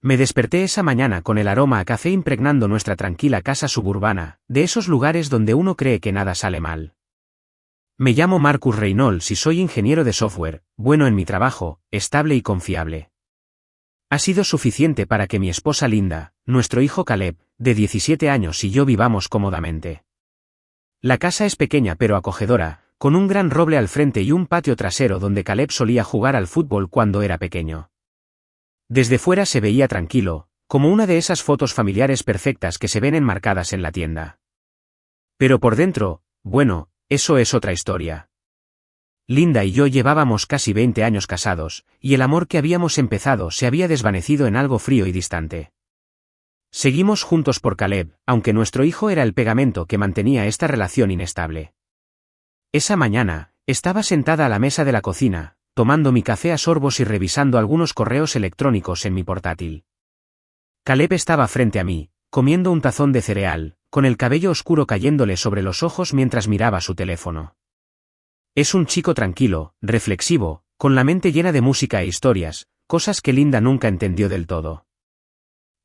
Me desperté esa mañana con el aroma a café impregnando nuestra tranquila casa suburbana, de esos lugares donde uno cree que nada sale mal. Me llamo Marcus Reynolds y soy ingeniero de software, bueno en mi trabajo, estable y confiable. Ha sido suficiente para que mi esposa Linda, nuestro hijo Caleb, de 17 años y yo vivamos cómodamente. La casa es pequeña pero acogedora, con un gran roble al frente y un patio trasero donde Caleb solía jugar al fútbol cuando era pequeño. Desde fuera se veía tranquilo, como una de esas fotos familiares perfectas que se ven enmarcadas en la tienda. Pero por dentro, bueno, eso es otra historia. Linda y yo llevábamos casi 20 años casados, y el amor que habíamos empezado se había desvanecido en algo frío y distante. Seguimos juntos por Caleb, aunque nuestro hijo era el pegamento que mantenía esta relación inestable. Esa mañana, estaba sentada a la mesa de la cocina, tomando mi café a sorbos y revisando algunos correos electrónicos en mi portátil. Caleb estaba frente a mí, comiendo un tazón de cereal, con el cabello oscuro cayéndole sobre los ojos mientras miraba su teléfono. Es un chico tranquilo, reflexivo, con la mente llena de música e historias, cosas que Linda nunca entendió del todo.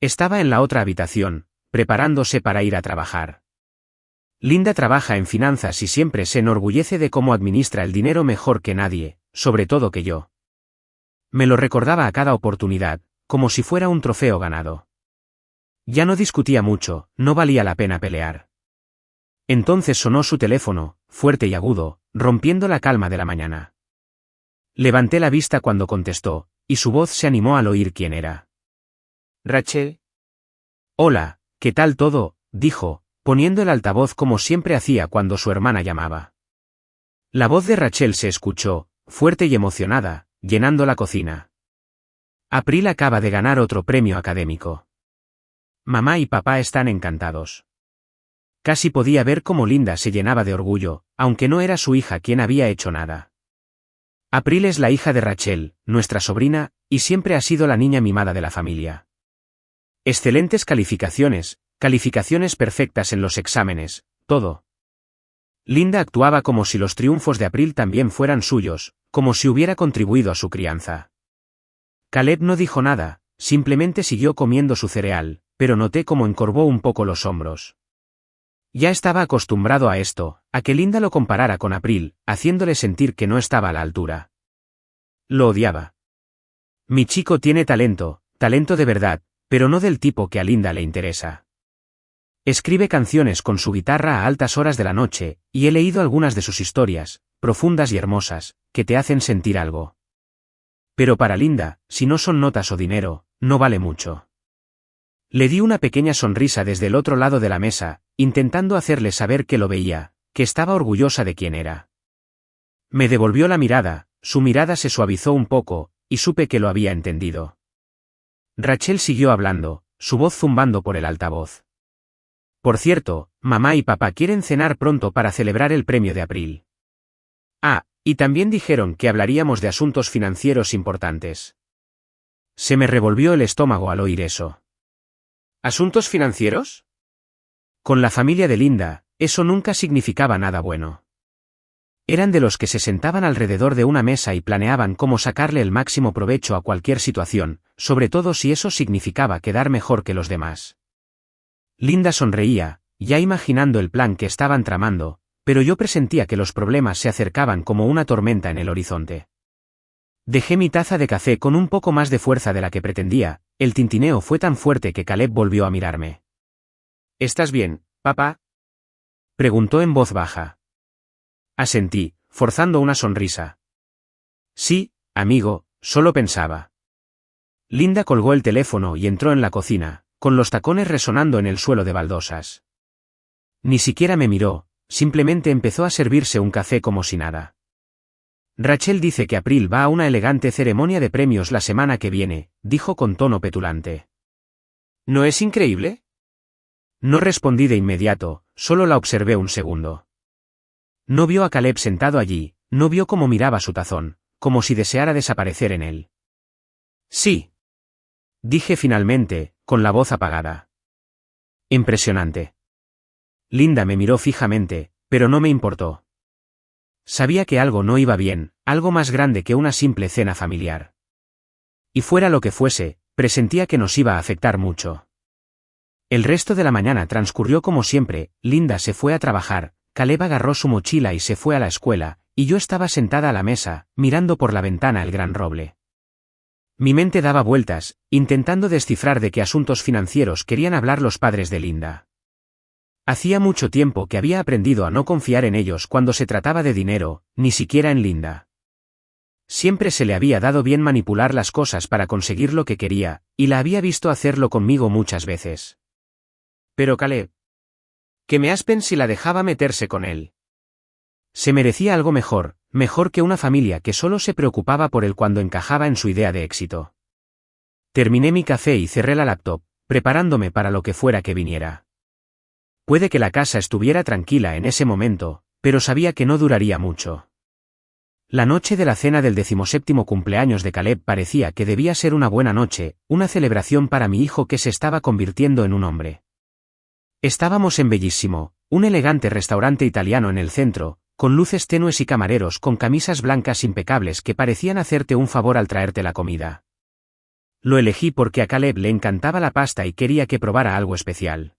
Estaba en la otra habitación, preparándose para ir a trabajar. Linda trabaja en finanzas y siempre se enorgullece de cómo administra el dinero mejor que nadie, sobre todo que yo. Me lo recordaba a cada oportunidad, como si fuera un trofeo ganado. Ya no discutía mucho, no valía la pena pelear. Entonces sonó su teléfono, fuerte y agudo, rompiendo la calma de la mañana. Levanté la vista cuando contestó, y su voz se animó al oír quién era. «Rachel». «Hola, ¿qué tal todo?», dijo, poniendo el altavoz como siempre hacía cuando su hermana llamaba. La voz de Rachel se escuchó, fuerte y emocionada, llenando la cocina. April acaba de ganar otro premio académico. Mamá y papá están encantados. Casi podía ver cómo Linda se llenaba de orgullo, aunque no era su hija quien había hecho nada. April es la hija de Rachel, nuestra sobrina, y siempre ha sido la niña mimada de la familia. Excelentes calificaciones perfectas en los exámenes, todo. Linda actuaba como si los triunfos de April también fueran suyos, como si hubiera contribuido a su crianza. Caleb no dijo nada, simplemente siguió comiendo su cereal, pero noté cómo encorvó un poco los hombros. Ya estaba acostumbrado a esto, a que Linda lo comparara con April, haciéndole sentir que no estaba a la altura. Lo odiaba. Mi chico tiene talento de verdad, pero no del tipo que a Linda le interesa. Escribe canciones con su guitarra a altas horas de la noche, y he leído algunas de sus historias, profundas y hermosas, que te hacen sentir algo. Pero para Linda, si no son notas o dinero, no vale mucho. Le di una pequeña sonrisa desde el otro lado de la mesa, intentando hacerle saber que lo veía, que estaba orgullosa de quién era. Me devolvió la mirada, su mirada se suavizó un poco, y supe que lo había entendido. Rachel siguió hablando, su voz zumbando por el altavoz. Por cierto, mamá y papá quieren cenar pronto para celebrar el premio de April. Ah, y también dijeron que hablaríamos de asuntos financieros importantes. Se me revolvió el estómago al oír eso. ¿Asuntos financieros? Con la familia de Linda, eso nunca significaba nada bueno. Eran de los que se sentaban alrededor de una mesa y planeaban cómo sacarle el máximo provecho a cualquier situación, sobre todo si eso significaba quedar mejor que los demás. Linda sonreía, ya imaginando el plan que estaban tramando, pero yo presentía que los problemas se acercaban como una tormenta en el horizonte. Dejé mi taza de café con un poco más de fuerza de la que pretendía, el tintineo fue tan fuerte que Caleb volvió a mirarme. ¿Estás bien, papá?, preguntó en voz baja. Asentí, forzando una sonrisa. Sí, amigo, solo pensaba. Linda colgó el teléfono y entró en la cocina, con los tacones resonando en el suelo de baldosas. Ni siquiera me miró, simplemente empezó a servirse un café como si nada. Rachel dice que April va a una elegante ceremonia de premios la semana que viene, dijo con tono petulante. ¿No es increíble? No respondí de inmediato, solo la observé un segundo. No vio a Caleb sentado allí, no vio cómo miraba su tazón, como si deseara desaparecer en él. Sí. Dije finalmente, con la voz apagada. Impresionante. Linda me miró fijamente, pero no me importó. Sabía que algo no iba bien, algo más grande que una simple cena familiar. Y fuera lo que fuese, presentía que nos iba a afectar mucho. El resto de la mañana transcurrió como siempre. Linda se fue a trabajar, Caleb agarró su mochila y se fue a la escuela, y yo estaba sentada a la mesa, mirando por la ventana el gran roble. Mi mente daba vueltas, intentando descifrar de qué asuntos financieros querían hablar los padres de Linda. Hacía mucho tiempo que había aprendido a no confiar en ellos cuando se trataba de dinero, ni siquiera en Linda. Siempre se le había dado bien manipular las cosas para conseguir lo que quería, y la había visto hacerlo conmigo muchas veces. Pero Caleb, ¿qué me aspen si la dejaba meterse con él? Se merecía algo mejor, mejor que una familia que solo se preocupaba por él cuando encajaba en su idea de éxito. Terminé mi café y cerré la laptop, preparándome para lo que fuera que viniera. Puede que la casa estuviera tranquila en ese momento, pero sabía que no duraría mucho. La noche de la cena del 17º cumpleaños de Caleb parecía que debía ser una buena noche, una celebración para mi hijo que se estaba convirtiendo en un hombre. Estábamos en Bellissimo, un elegante restaurante italiano en el centro, con luces tenues y camareros con camisas blancas impecables que parecían hacerte un favor al traerte la comida. Lo elegí porque a Caleb le encantaba la pasta y quería que probara algo especial.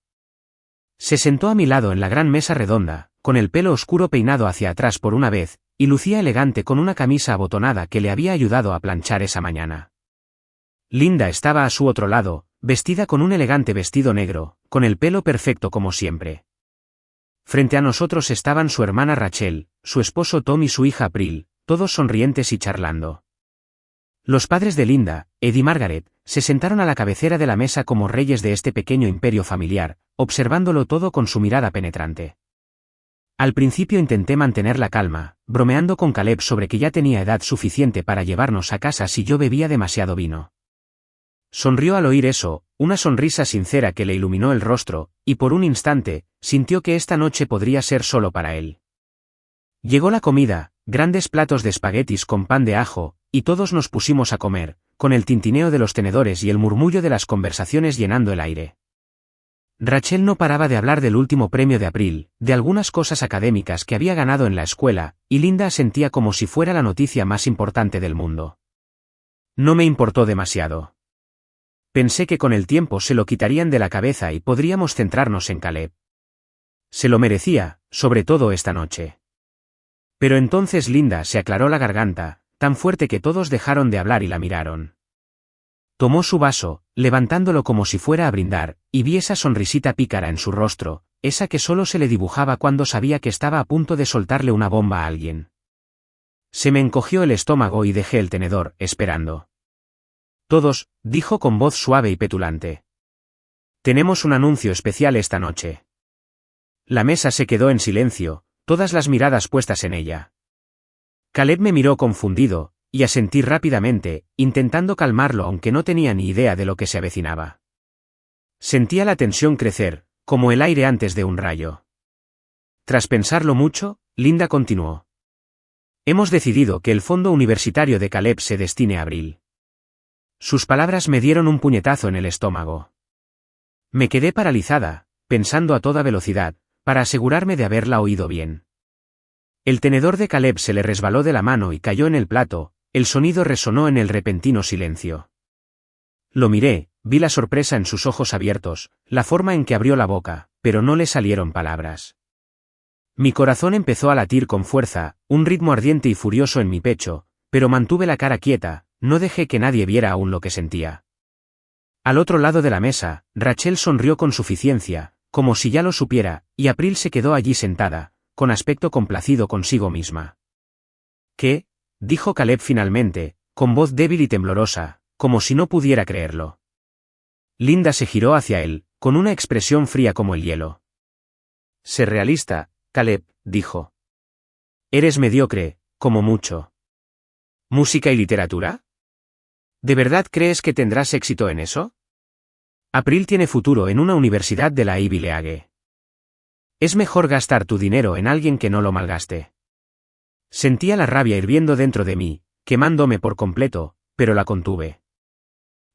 Se sentó a mi lado en la gran mesa redonda, con el pelo oscuro peinado hacia atrás por una vez, y lucía elegante con una camisa abotonada que le había ayudado a planchar esa mañana. Linda estaba a su otro lado, vestida con un elegante vestido negro, con el pelo perfecto como siempre. Frente a nosotros estaban su hermana Rachel, su esposo Tom y su hija April, todos sonrientes y charlando. Los padres de Linda, Ed y Margaret, se sentaron a la cabecera de la mesa como reyes de este pequeño imperio familiar, observándolo todo con su mirada penetrante. Al principio intenté mantener la calma, bromeando con Caleb sobre que ya tenía edad suficiente para llevarnos a casa si yo bebía demasiado vino. Sonrió al oír eso, una sonrisa sincera que le iluminó el rostro, y por un instante, sintió que esta noche podría ser solo para él. Llegó la comida, grandes platos de espaguetis con pan de ajo, y todos nos pusimos a comer, con el tintineo de los tenedores y el murmullo de las conversaciones llenando el aire. Rachel no paraba de hablar del último premio de April, de algunas cosas académicas que había ganado en la escuela, y Linda sentía como si fuera la noticia más importante del mundo. No me importó demasiado. Pensé que con el tiempo se lo quitarían de la cabeza y podríamos centrarnos en Caleb. Se lo merecía, sobre todo esta noche. Pero entonces Linda se aclaró la garganta, tan fuerte que todos dejaron de hablar y la miraron. Tomó su vaso, levantándolo como si fuera a brindar, y vi esa sonrisita pícara en su rostro, esa que solo se le dibujaba cuando sabía que estaba a punto de soltarle una bomba a alguien. Se me encogió el estómago y dejé el tenedor, esperando. Todos, dijo con voz suave y petulante. Tenemos un anuncio especial esta noche. La mesa se quedó en silencio, todas las miradas puestas en ella. Caleb me miró confundido, y asentí rápidamente, intentando calmarlo aunque no tenía ni idea de lo que se avecinaba. Sentía la tensión crecer, como el aire antes de un rayo. Tras pensarlo mucho, Linda continuó. Hemos decidido que el fondo universitario de Caleb se destine a Abril. Sus palabras me dieron un puñetazo en el estómago. Me quedé paralizada, pensando a toda velocidad, para asegurarme de haberla oído bien. El tenedor de Caleb se le resbaló de la mano y cayó en el plato, el sonido resonó en el repentino silencio. Lo miré, vi la sorpresa en sus ojos abiertos, la forma en que abrió la boca, pero no le salieron palabras. Mi corazón empezó a latir con fuerza, un ritmo ardiente y furioso en mi pecho, pero mantuve la cara quieta, no dejé que nadie viera aún lo que sentía. Al otro lado de la mesa, Rachel sonrió con suficiencia, como si ya lo supiera, y April se quedó allí sentada, con aspecto complacido consigo misma. ¿Qué? Dijo Caleb finalmente, con voz débil y temblorosa, como si no pudiera creerlo. Linda se giró hacia él, con una expresión fría como el hielo. Sé realista, Caleb, dijo. Eres mediocre, como mucho. ¿Música y literatura? ¿De verdad crees que tendrás éxito en eso? April tiene futuro en una universidad de la Ivy League. Es mejor gastar tu dinero en alguien que no lo malgaste. Sentía la rabia hirviendo dentro de mí, quemándome por completo, pero la contuve.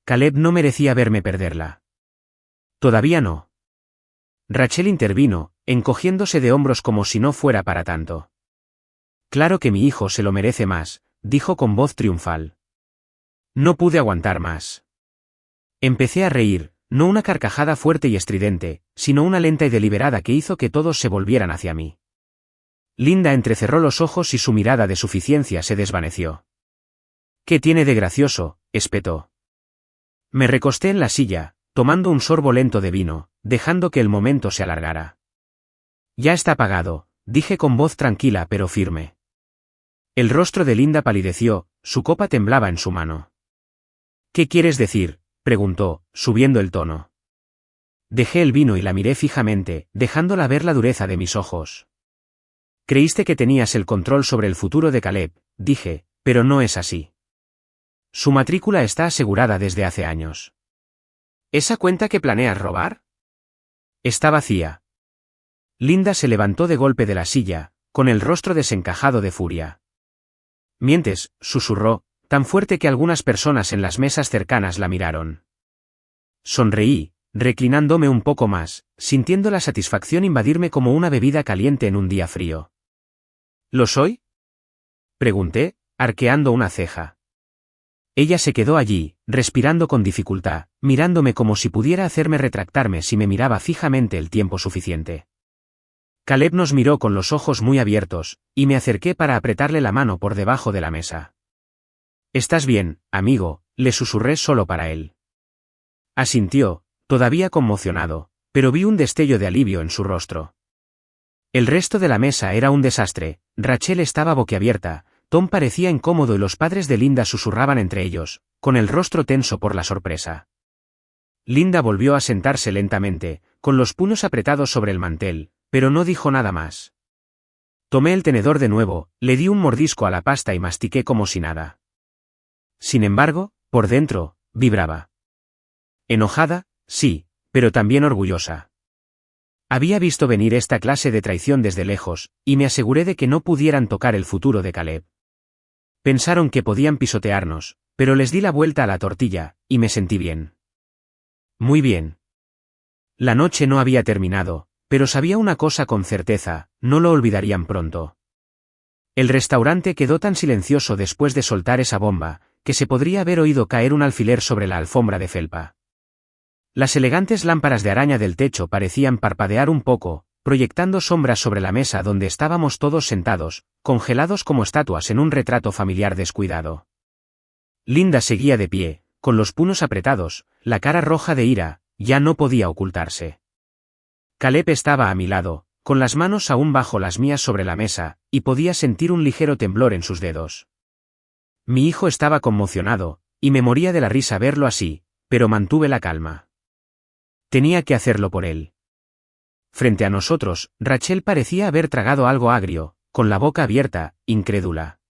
Caleb no merecía verme perderla. Todavía no. Rachel intervino, encogiéndose de hombros como si no fuera para tanto. Claro que mi hijo se lo merece más, dijo con voz triunfal. No pude aguantar más. Empecé a reír, no una carcajada fuerte y estridente, sino una lenta y deliberada que hizo que todos se volvieran hacia mí. Linda entrecerró los ojos y su mirada de suficiencia se desvaneció. «¿Qué tiene de gracioso?», espetó. Me recosté en la silla, tomando un sorbo lento de vino, dejando que el momento se alargara. «Ya está pagado», dije con voz tranquila pero firme. El rostro de Linda palideció, su copa temblaba en su mano. «¿Qué quieres decir?», preguntó, subiendo el tono. Dejé el vino y la miré fijamente, dejándola ver la dureza de mis ojos. «Creíste que tenías el control sobre el futuro de Caleb», dije, «pero no es así. Su matrícula está asegurada desde hace años». «¿Esa cuenta que planeas robar?». «Está vacía». Linda se levantó de golpe de la silla, con el rostro desencajado de furia. «Mientes», susurró, tan fuerte que algunas personas en las mesas cercanas la miraron. Sonreí, reclinándome un poco más, sintiendo la satisfacción invadirme como una bebida caliente en un día frío. «¿Lo soy?», pregunté, arqueando una ceja. Ella se quedó allí, respirando con dificultad, mirándome como si pudiera hacerme retractarme si me miraba fijamente el tiempo suficiente. Caleb nos miró con los ojos muy abiertos, y me acerqué para apretarle la mano por debajo de la mesa. «¿Estás bien, amigo?», le susurré solo para él. Asintió, todavía conmocionado, pero vi un destello de alivio en su rostro. El resto de la mesa era un desastre, Rachel estaba boquiabierta, Tom parecía incómodo y los padres de Linda susurraban entre ellos, con el rostro tenso por la sorpresa. Linda volvió a sentarse lentamente, con los puños apretados sobre el mantel, pero no dijo nada más. Tomé el tenedor de nuevo, le di un mordisco a la pasta y mastiqué como si nada. Sin embargo, por dentro, vibraba. Enojada, sí, pero también orgullosa. Había visto venir esta clase de traición desde lejos, y me aseguré de que no pudieran tocar el futuro de Caleb. Pensaron que podían pisotearnos, pero les di la vuelta a la tortilla, y me sentí bien. Muy bien. La noche no había terminado, pero sabía una cosa con certeza, no lo olvidarían pronto. El restaurante quedó tan silencioso después de soltar esa bomba, que se podría haber oído caer un alfiler sobre la alfombra de felpa. Las elegantes lámparas de araña del techo parecían parpadear un poco, proyectando sombras sobre la mesa donde estábamos todos sentados, congelados como estatuas en un retrato familiar descuidado. Linda seguía de pie, con los puños apretados, la cara roja de ira, ya no podía ocultarse. Caleb estaba a mi lado, con las manos aún bajo las mías sobre la mesa, y podía sentir un ligero temblor en sus dedos. Mi hijo estaba conmocionado, y me moría de la risa verlo así, pero mantuve la calma. Tenía que hacerlo por él. Frente a nosotros, Rachel parecía haber tragado algo agrio, con la boca abierta, incrédula.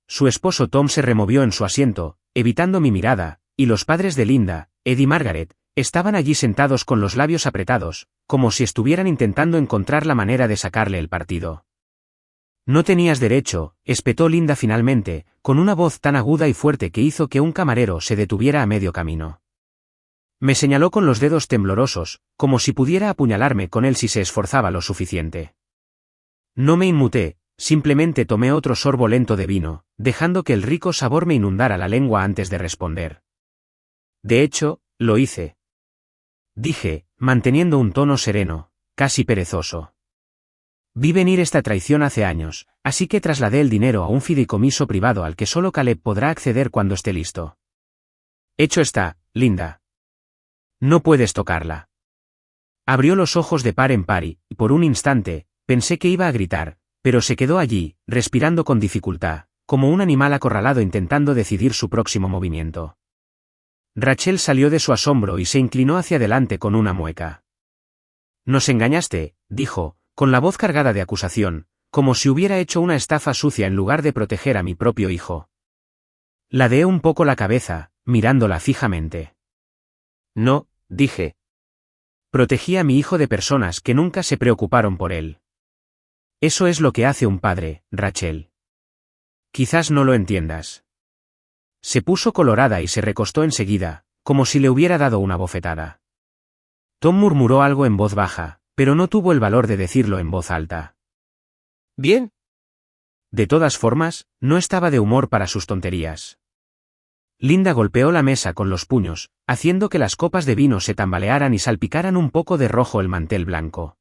Su esposo Tom se removió en su asiento, evitando mi mirada, y los padres de Linda, Ed y Margaret, estaban allí sentados con los labios apretados, como si estuvieran intentando encontrar la manera de sacarle el partido. «No tenías derecho», espetó Linda finalmente, con una voz tan aguda y fuerte que hizo que un camarero se detuviera a medio camino. Me señaló con los dedos temblorosos, como si pudiera apuñalarme con él si se esforzaba lo suficiente. No me inmuté, simplemente tomé otro sorbo lento de vino, dejando que el rico sabor me inundara la lengua antes de responder. «De hecho, lo hice», dije, manteniendo un tono sereno, casi perezoso. «Vi venir esta traición hace años, así que trasladé el dinero a un fideicomiso privado al que solo Caleb podrá acceder cuando esté listo. Hecho está, Linda. No puedes tocarla». Abrió los ojos de par en par y, por un instante, pensé que iba a gritar, pero se quedó allí, respirando con dificultad, como un animal acorralado intentando decidir su próximo movimiento. Rachel salió de su asombro y se inclinó hacia adelante con una mueca. «Nos engañaste», dijo, con la voz cargada de acusación, como si hubiera hecho una estafa sucia en lugar de proteger a mi propio hijo. Ladeé un poco la cabeza, mirándola fijamente. «No», dije. «Protegí a mi hijo de personas que nunca se preocuparon por él. Eso es lo que hace un padre, Rachel. Quizás no lo entiendas». Se puso colorada y se recostó enseguida, como si le hubiera dado una bofetada. Tom murmuró algo en voz baja, pero no tuvo el valor de decirlo en voz alta. «Bien». De todas formas, no estaba de humor para sus tonterías. Linda golpeó la mesa con los puños, haciendo que las copas de vino se tambalearan y salpicaran un poco de rojo el mantel blanco.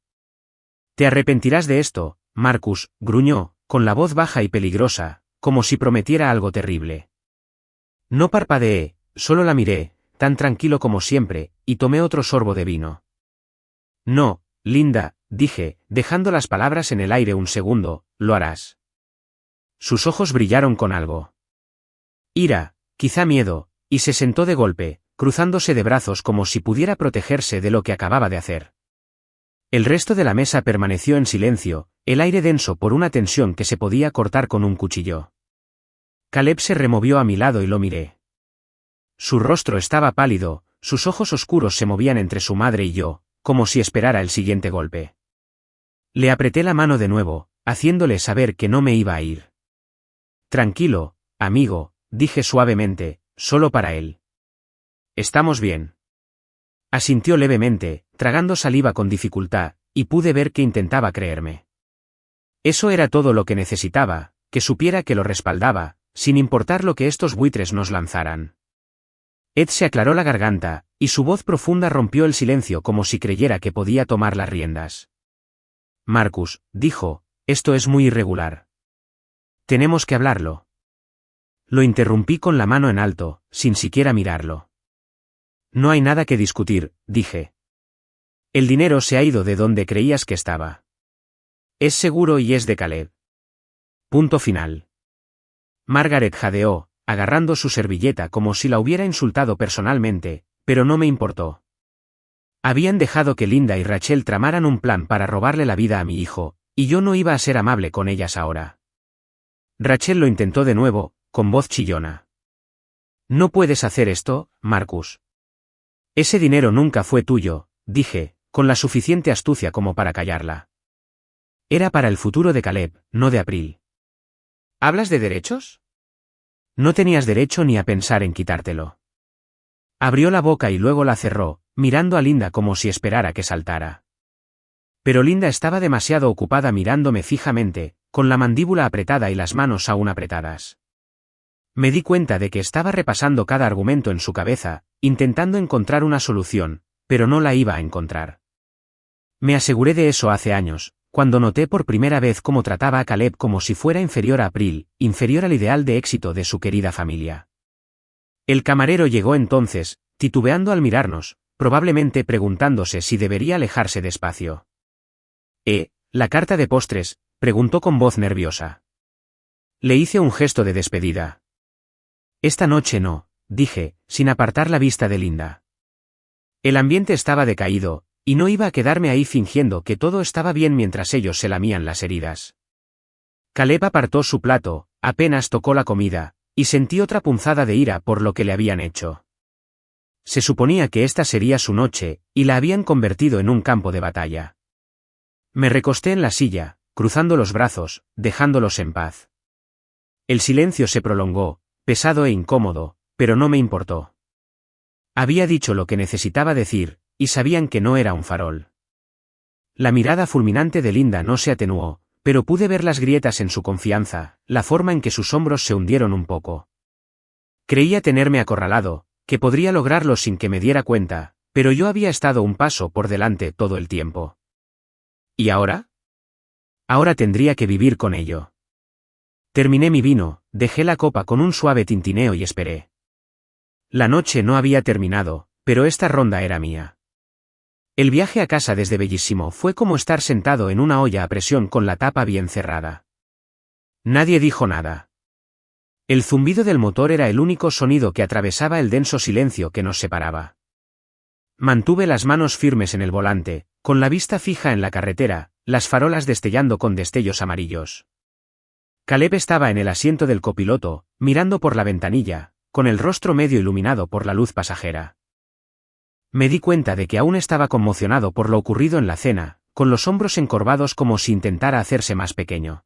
«Te arrepentirás de esto, Marcus», gruñó, con la voz baja y peligrosa, como si prometiera algo terrible. No parpadeé, solo la miré, tan tranquilo como siempre, y tomé otro sorbo de vino. «No, Linda», dije, dejando las palabras en el aire un segundo, «lo harás». Sus ojos brillaron con algo. Ira, quizá miedo, y se sentó de golpe, cruzándose de brazos como si pudiera protegerse de lo que acababa de hacer. El resto de la mesa permaneció en silencio, el aire denso por una tensión que se podía cortar con un cuchillo. Caleb se removió a mi lado y lo miré. Su rostro estaba pálido, sus ojos oscuros se movían entre su madre y yo, como si esperara el siguiente golpe. Le apreté la mano de nuevo, haciéndole saber que no me iba a ir. «Tranquilo, amigo», dije suavemente, solo para él. «Estamos bien». Asintió levemente, tragando saliva con dificultad, y pude ver que intentaba creerme. Eso era todo lo que necesitaba, que supiera que lo respaldaba, sin importar lo que estos buitres nos lanzaran. Ed se aclaró la garganta, y su voz profunda rompió el silencio como si creyera que podía tomar las riendas. «Marcus», dijo, «esto es muy irregular. Tenemos que hablarlo». Lo interrumpí con la mano en alto, sin siquiera mirarlo. «No hay nada que discutir», dije. «El dinero se ha ido de donde creías que estaba. Es seguro y es de Caleb. Punto final». Margaret jadeó, agarrando su servilleta como si la hubiera insultado personalmente, pero no me importó. Habían dejado que Linda y Rachel tramaran un plan para robarle la vida a mi hijo, y yo no iba a ser amable con ellas ahora. Rachel lo intentó de nuevo, con voz chillona. «No puedes hacer esto, Marcus». «Ese dinero nunca fue tuyo», dije, con la suficiente astucia como para callarla. «Era para el futuro de Caleb, no de April». «¿Hablas de derechos?» «No tenías derecho ni a pensar en quitártelo». Abrió la boca y luego la cerró, mirando a Linda como si esperara que saltara. Pero Linda estaba demasiado ocupada mirándome fijamente, con la mandíbula apretada y las manos aún apretadas. Me di cuenta de que estaba repasando cada argumento en su cabeza, intentando encontrar una solución, pero no la iba a encontrar. Me aseguré de eso hace años, cuando noté por primera vez cómo trataba a Caleb como si fuera inferior a April, inferior al ideal de éxito de su querida familia. El camarero llegó entonces, titubeando al mirarnos, probablemente preguntándose si debería alejarse despacio. «¿La carta de postres?», preguntó con voz nerviosa. Le hice un gesto de despedida. «Esta noche no», dije, sin apartar la vista de Linda. El ambiente estaba decaído, y no iba a quedarme ahí fingiendo que todo estaba bien mientras ellos se lamían las heridas. Caleb apartó su plato, apenas tocó la comida, y sentí otra punzada de ira por lo que le habían hecho. Se suponía que esta sería su noche, y la habían convertido en un campo de batalla. Me recosté en la silla, cruzando los brazos, dejándolos en paz. El silencio se prolongó, pesado e incómodo, pero no me importó. Había dicho lo que necesitaba decir, y sabían que no era un farol. La mirada fulminante de Linda no se atenuó, pero pude ver las grietas en su confianza, la forma en que sus hombros se hundieron un poco. Creía tenerme acorralado, que podría lograrlo sin que me diera cuenta, pero yo había estado un paso por delante todo el tiempo. ¿Y ahora? Ahora tendría que vivir con ello. Terminé mi vino, dejé la copa con un suave tintineo y esperé. La noche no había terminado, pero esta ronda era mía. El viaje a casa desde Bellissimo fue como estar sentado en una olla a presión con la tapa bien cerrada. Nadie dijo nada. El zumbido del motor era el único sonido que atravesaba el denso silencio que nos separaba. Mantuve las manos firmes en el volante, con la vista fija en la carretera, las farolas destellando con destellos amarillos. Caleb estaba en el asiento del copiloto, mirando por la ventanilla, con el rostro medio iluminado por la luz pasajera. Me di cuenta de que aún estaba conmocionado por lo ocurrido en la cena, con los hombros encorvados como si intentara hacerse más pequeño.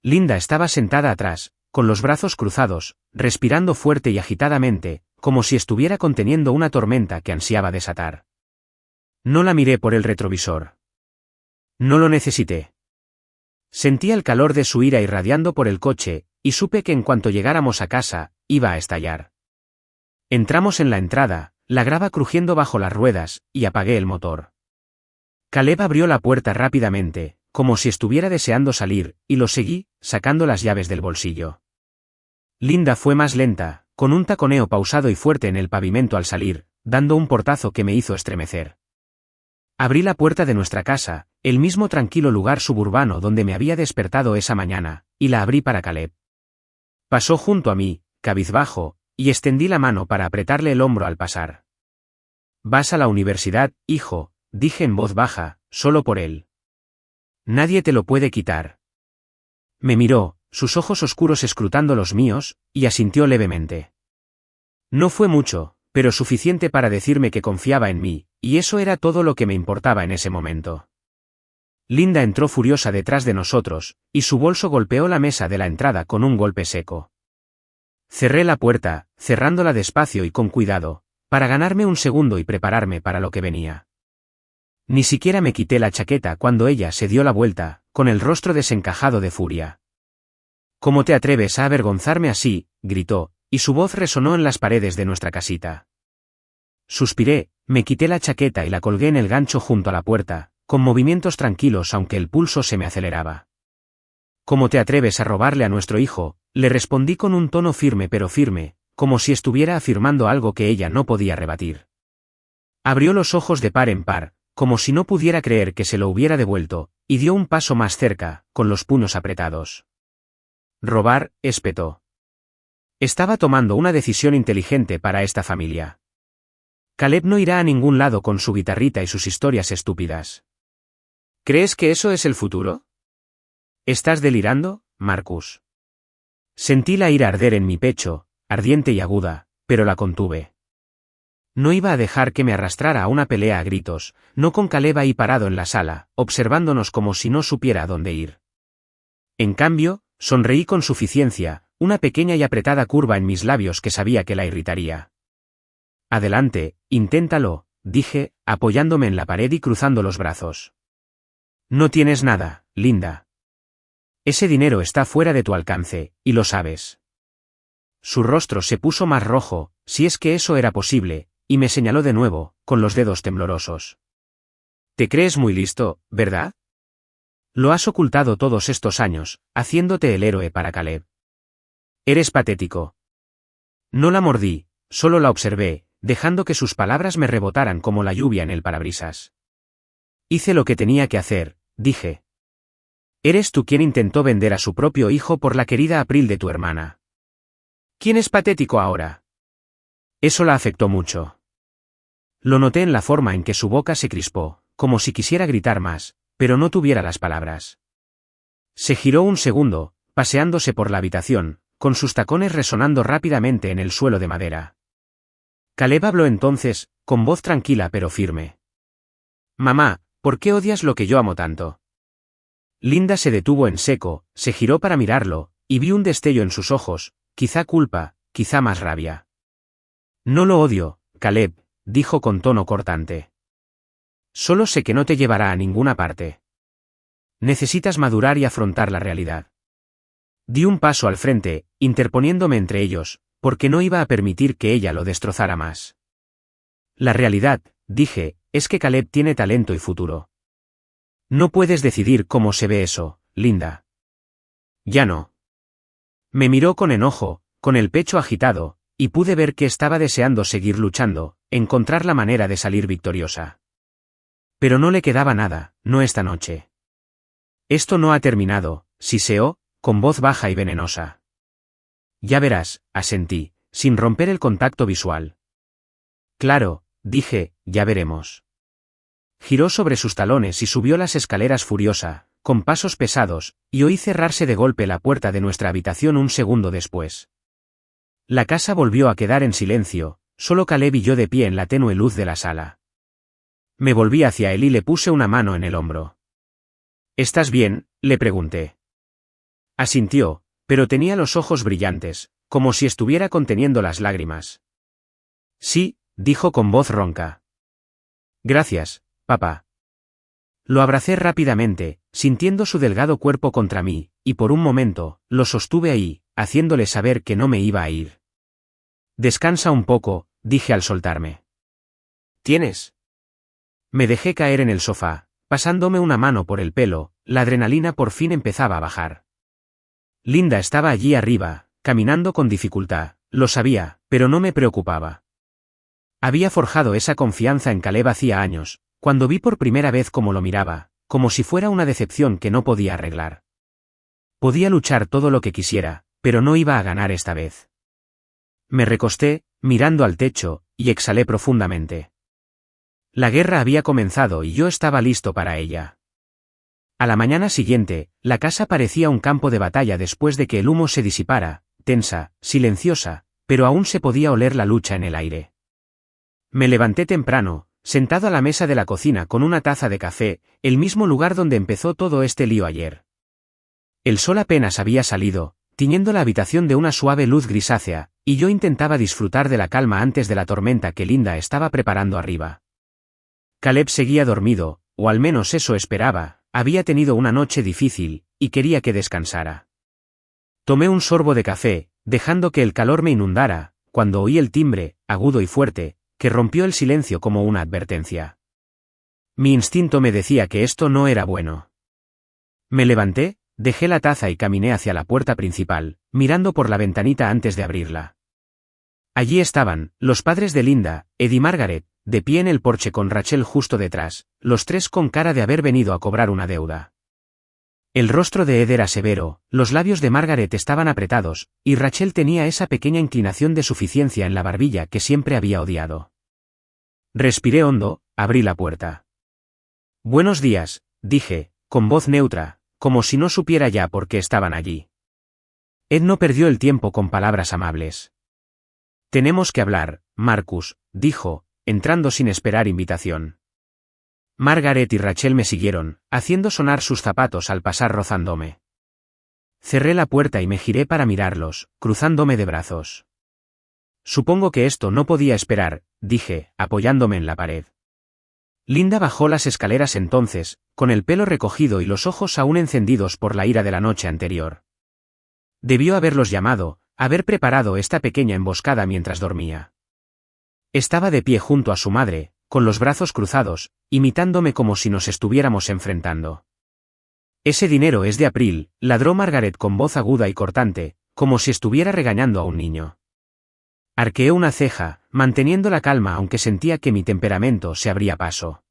Linda estaba sentada atrás, con los brazos cruzados, respirando fuerte y agitadamente, como si estuviera conteniendo una tormenta que ansiaba desatar. No la miré por el retrovisor. No lo necesité. Sentía el calor de su ira irradiando por el coche, y supe que en cuanto llegáramos a casa, iba a estallar. Entramos en la entrada, la grava crujiendo bajo las ruedas, y apagué el motor. Caleb abrió la puerta rápidamente, como si estuviera deseando salir, y lo seguí, sacando las llaves del bolsillo. Linda fue más lenta, con un taconeo pausado y fuerte en el pavimento al salir, dando un portazo que me hizo estremecer. Abrí la puerta de nuestra casa, el mismo tranquilo lugar suburbano donde me había despertado esa mañana, y la abrí para Caleb. Pasó junto a mí, cabizbajo, y extendí la mano para apretarle el hombro al pasar. «Vas a la universidad, hijo», dije en voz baja, solo por él. «Nadie te lo puede quitar». Me miró, sus ojos oscuros escrutando los míos, y asintió levemente. No fue mucho, pero suficiente para decirme que confiaba en mí, y eso era todo lo que me importaba en ese momento. Linda entró furiosa detrás de nosotros, y su bolso golpeó la mesa de la entrada con un golpe seco. Cerré la puerta, cerrándola despacio y con cuidado, para ganarme un segundo y prepararme para lo que venía. Ni siquiera me quité la chaqueta cuando ella se dio la vuelta, con el rostro desencajado de furia. «¿Cómo te atreves a avergonzarme así?», gritó, y su voz resonó en las paredes de nuestra casita. Suspiré, me quité la chaqueta y la colgué en el gancho junto a la puerta, con movimientos tranquilos aunque el pulso se me aceleraba. «¿Cómo te atreves a robarle a nuestro hijo?», le respondí con un tono firme pero firme, como si estuviera afirmando algo que ella no podía rebatir. Abrió los ojos de par en par, como si no pudiera creer que se lo hubiera devuelto, y dio un paso más cerca, con los puños apretados. «Robar», espetó. Estaba tomando una decisión inteligente para esta familia. Caleb no irá a ningún lado con su guitarrita y sus historias estúpidas. ¿Crees que eso es el futuro? ¿Estás delirando, Marcus? Sentí la ira arder en mi pecho, ardiente y aguda, pero la contuve. No iba a dejar que me arrastrara a una pelea a gritos, no con Caleb ahí parado en la sala, observándonos como si no supiera a dónde ir. En cambio, sonreí con suficiencia, una pequeña y apretada curva en mis labios que sabía que la irritaría. «Adelante, inténtalo», dije, apoyándome en la pared y cruzando los brazos. «No tienes nada, Linda. Ese dinero está fuera de tu alcance, y lo sabes». Su rostro se puso más rojo, si es que eso era posible, y me señaló de nuevo, con los dedos temblorosos. «Te crees muy listo, ¿verdad? Lo has ocultado todos estos años, haciéndote el héroe para Caleb. Eres patético». No la mordí, solo la observé, dejando que sus palabras me rebotaran como la lluvia en el parabrisas. «Hice lo que tenía que hacer», dije. «Eres tú quien intentó vender a su propio hijo por la querida April de tu hermana. ¿Quién es patético ahora?» Eso la afectó mucho. Lo noté en la forma en que su boca se crispó, como si quisiera gritar más, pero no tuviera las palabras. Se giró un segundo, paseándose por la habitación, con sus tacones resonando rápidamente en el suelo de madera. Caleb habló entonces, con voz tranquila pero firme. «Mamá, ¿por qué odias lo que yo amo tanto?» Linda se detuvo en seco, se giró para mirarlo, y vi un destello en sus ojos, quizá culpa, quizá más rabia. «No lo odio, Caleb», dijo con tono cortante. «Solo sé que no te llevará a ninguna parte. Necesitas madurar y afrontar la realidad». Di un paso al frente, interponiéndome entre ellos, porque no iba a permitir que ella lo destrozara más. «La realidad», dije, «es que Caleb tiene talento y futuro. No puedes decidir cómo se ve eso, Linda». «Ya no». Me miró con enojo, con el pecho agitado, y pude ver que estaba deseando seguir luchando, encontrar la manera de salir victoriosa. Pero no le quedaba nada, no esta noche. «Esto no ha terminado», siseó, con voz baja y venenosa. «Ya verás», asentí, sin romper el contacto visual. «Claro», dije, «ya veremos». Giró sobre sus talones y subió las escaleras furiosa, con pasos pesados, y oí cerrarse de golpe la puerta de nuestra habitación un segundo después. La casa volvió a quedar en silencio, solo Caleb y yo de pie en la tenue luz de la sala. Me volví hacia él y le puse una mano en el hombro. «¿Estás bien?», le pregunté. Asintió, pero tenía los ojos brillantes, como si estuviera conteniendo las lágrimas. «Sí», dijo con voz ronca. «Gracias, papá». Lo abracé rápidamente, sintiendo su delgado cuerpo contra mí, y por un momento, lo sostuve ahí, haciéndole saber que no me iba a ir. Descansa un poco, dije al soltarme. ¿Tienes? Me dejé caer en el sofá, pasándome una mano por el pelo, la adrenalina por fin empezaba a bajar. Linda estaba allí arriba, caminando con dificultad, lo sabía, pero no me preocupaba. Había forjado esa confianza en Caleb hacía años, cuando vi por primera vez cómo lo miraba, como si fuera una decepción que no podía arreglar. Podía luchar todo lo que quisiera, pero no iba a ganar esta vez. Me recosté, mirando al techo, y exhalé profundamente. La guerra había comenzado y yo estaba listo para ella. A la mañana siguiente, la casa parecía un campo de batalla después de que el humo se disipara, tensa, silenciosa, pero aún se podía oler la lucha en el aire. Me levanté temprano, sentado a la mesa de la cocina con una taza de café, el mismo lugar donde empezó todo este lío ayer. El sol apenas había salido, tiñendo la habitación de una suave luz grisácea, y yo intentaba disfrutar de la calma antes de la tormenta que Linda estaba preparando arriba. Caleb seguía dormido, o al menos eso esperaba, había tenido una noche difícil, y quería que descansara. Tomé un sorbo de café, dejando que el calor me inundara, cuando oí el timbre, agudo y fuerte, que rompió el silencio como una advertencia. Mi instinto me decía que esto no era bueno. Me levanté, dejé la taza y caminé hacia la puerta principal, mirando por la ventanita antes de abrirla. Allí estaban, los padres de Linda, Ed y Margaret, de pie en el porche con Rachel justo detrás, los tres con cara de haber venido a cobrar una deuda. El rostro de Ed era severo, los labios de Margaret estaban apretados, y Rachel tenía esa pequeña inclinación de suficiencia en la barbilla que siempre había odiado. Respiré hondo, abrí la puerta. «Buenos días», dije, con voz neutra, como si no supiera ya por qué estaban allí. Ed no perdió el tiempo con palabras amables. «Tenemos que hablar, Marcus», dijo, entrando sin esperar invitación. Margaret y Rachel me siguieron, haciendo sonar sus zapatos al pasar rozándome. Cerré la puerta y me giré para mirarlos, cruzándome de brazos. «Supongo que esto no podía esperar», dije, apoyándome en la pared. Linda bajó las escaleras entonces, con el pelo recogido y los ojos aún encendidos por la ira de la noche anterior. Debió haberlos llamado, haber preparado esta pequeña emboscada mientras dormía. Estaba de pie junto a su madre, con los brazos cruzados, imitándome como si nos estuviéramos enfrentando. «Ese dinero es de April», ladró Margaret con voz aguda y cortante, como si estuviera regañando a un niño. Arqueé una ceja, manteniendo la calma aunque sentía que mi temperamento se abría paso.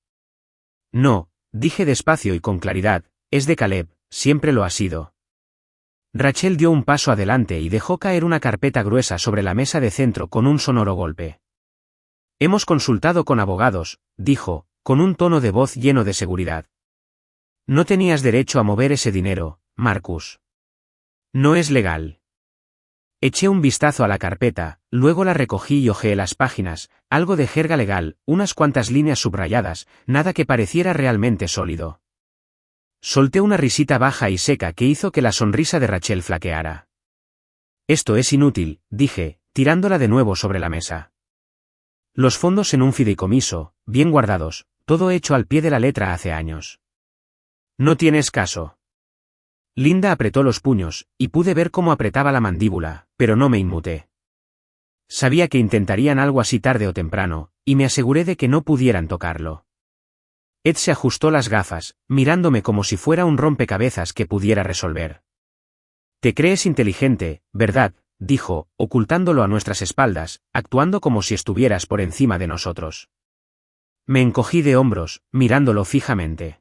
«No», dije despacio y con claridad, «es de Caleb, siempre lo ha sido». Rachel dio un paso adelante y dejó caer una carpeta gruesa sobre la mesa de centro con un sonoro golpe. «Hemos consultado con abogados», dijo, con un tono de voz lleno de seguridad. «No tenías derecho a mover ese dinero, Marcus. No es legal». Eché un vistazo a la carpeta, luego la recogí y hojeé las páginas, algo de jerga legal, unas cuantas líneas subrayadas, nada que pareciera realmente sólido. Solté una risita baja y seca que hizo que la sonrisa de Rachel flaqueara. «Esto es inútil», dije, tirándola de nuevo sobre la mesa. «Los fondos en un fideicomiso, bien guardados, todo hecho al pie de la letra hace años. No tienes caso». Linda apretó los puños, y pude ver cómo apretaba la mandíbula, pero no me inmuté. Sabía que intentarían algo así tarde o temprano, y me aseguré de que no pudieran tocarlo. Ed se ajustó las gafas, mirándome como si fuera un rompecabezas que pudiera resolver. «Te crees inteligente, ¿verdad?», dijo, ocultándolo a nuestras espaldas, actuando como si estuvieras por encima de nosotros. Me encogí de hombros, mirándolo fijamente.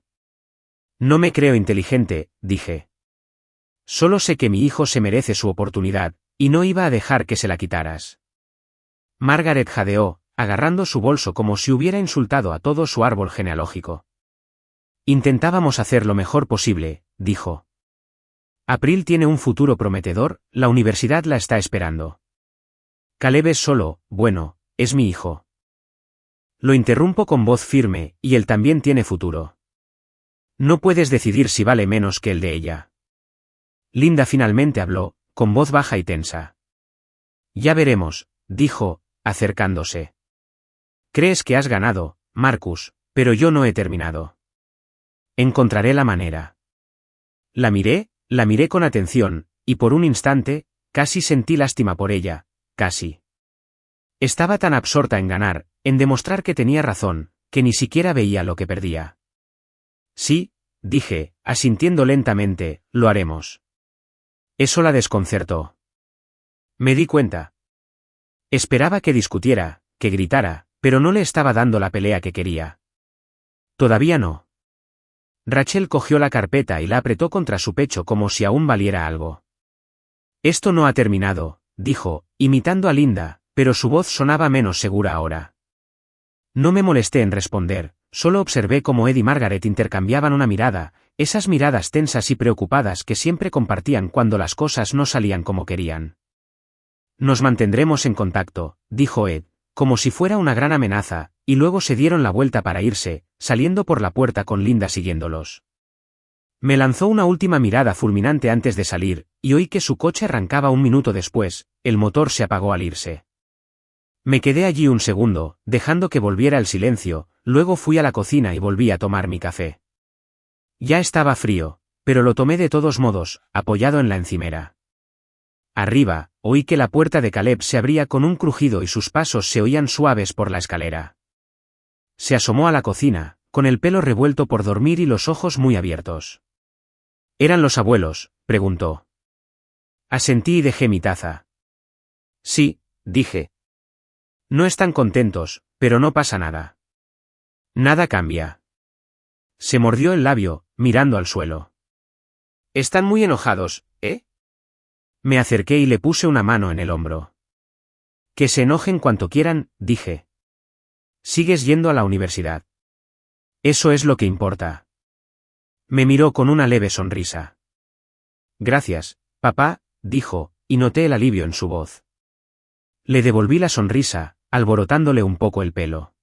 «No me creo inteligente», dije. «Solo sé que mi hijo se merece su oportunidad, y no iba a dejar que se la quitaras». Margaret jadeó, agarrando su bolso como si hubiera insultado a todo su árbol genealógico. «Intentábamos hacer lo mejor posible», dijo. «April tiene un futuro prometedor, la universidad la está esperando. Caleb es solo, bueno, es mi hijo». Lo interrumpo con voz firme, y él también tiene futuro. No puedes decidir si vale menos que el de ella. Linda finalmente habló, con voz baja y tensa. «Ya veremos», dijo, acercándose. «Crees que has ganado, Marcus, pero yo no he terminado. Encontraré la manera». La miré con atención, y por un instante, casi sentí lástima por ella, casi. Estaba tan absorta en ganar, en demostrar que tenía razón, que ni siquiera veía lo que perdía. Sí, dije, asintiendo lentamente, lo haremos. Eso la desconcertó. Me di cuenta. Esperaba que discutiera, que gritara, pero no le estaba dando la pelea que quería. Todavía no. Rachel cogió la carpeta y la apretó contra su pecho como si aún valiera algo. Esto no ha terminado, dijo, imitando a Linda, pero su voz sonaba menos segura ahora. No me molesté en responder, solo observé cómo Ed y Margaret intercambiaban una mirada, esas miradas tensas y preocupadas que siempre compartían cuando las cosas no salían como querían. Nos mantendremos en contacto, dijo Ed, como si fuera una gran amenaza, y luego se dieron la vuelta para irse, saliendo por la puerta con Linda siguiéndolos. Me lanzó una última mirada fulminante antes de salir, y oí que su coche arrancaba un minuto después, el motor se apagó al irse. Me quedé allí un segundo, dejando que volviera el silencio, luego fui a la cocina y volví a tomar mi café. Ya estaba frío, pero lo tomé de todos modos, apoyado en la encimera. Arriba, oí que la puerta de Caleb se abría con un crujido y sus pasos se oían suaves por la escalera. Se asomó a la cocina, con el pelo revuelto por dormir y los ojos muy abiertos. ¿Eran los abuelos?, preguntó. Asentí y dejé mi taza. Sí, dije. No están contentos, pero no pasa nada. Nada cambia. Se mordió el labio, mirando al suelo. Están muy enojados, ¿eh? Me acerqué y le puse una mano en el hombro. Que se enojen cuanto quieran, dije. Sigues yendo a la universidad. Eso es lo que importa. Me miró con una leve sonrisa. Gracias, papá, dijo, y noté el alivio en su voz. Le devolví la sonrisa, alborotándole un poco el pelo.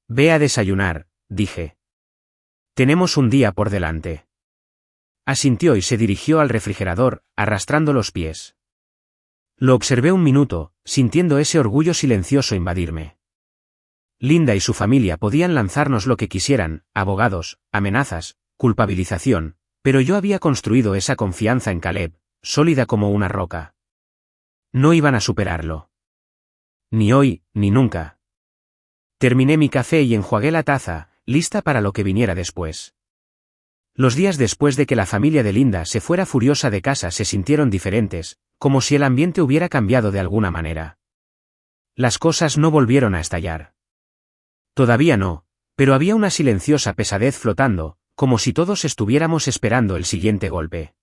Ve a desayunar, dije. Tenemos un día por delante. Asintió y se dirigió al refrigerador, arrastrando los pies. Lo observé un minuto, sintiendo ese orgullo silencioso invadirme. Linda y su familia podían lanzarnos lo que quisieran, abogados, amenazas, culpabilización, pero yo había construido esa confianza en Caleb, sólida como una roca. No iban a superarlo. Ni hoy, ni nunca. Terminé mi café y enjuagué la taza, lista para lo que viniera después. Los días después de que la familia de Linda se fuera furiosa de casa se sintieron diferentes, como si el ambiente hubiera cambiado de alguna manera. Las cosas no volvieron a estallar. Todavía no, pero había una silenciosa pesadez flotando, como si todos estuviéramos esperando el siguiente golpe.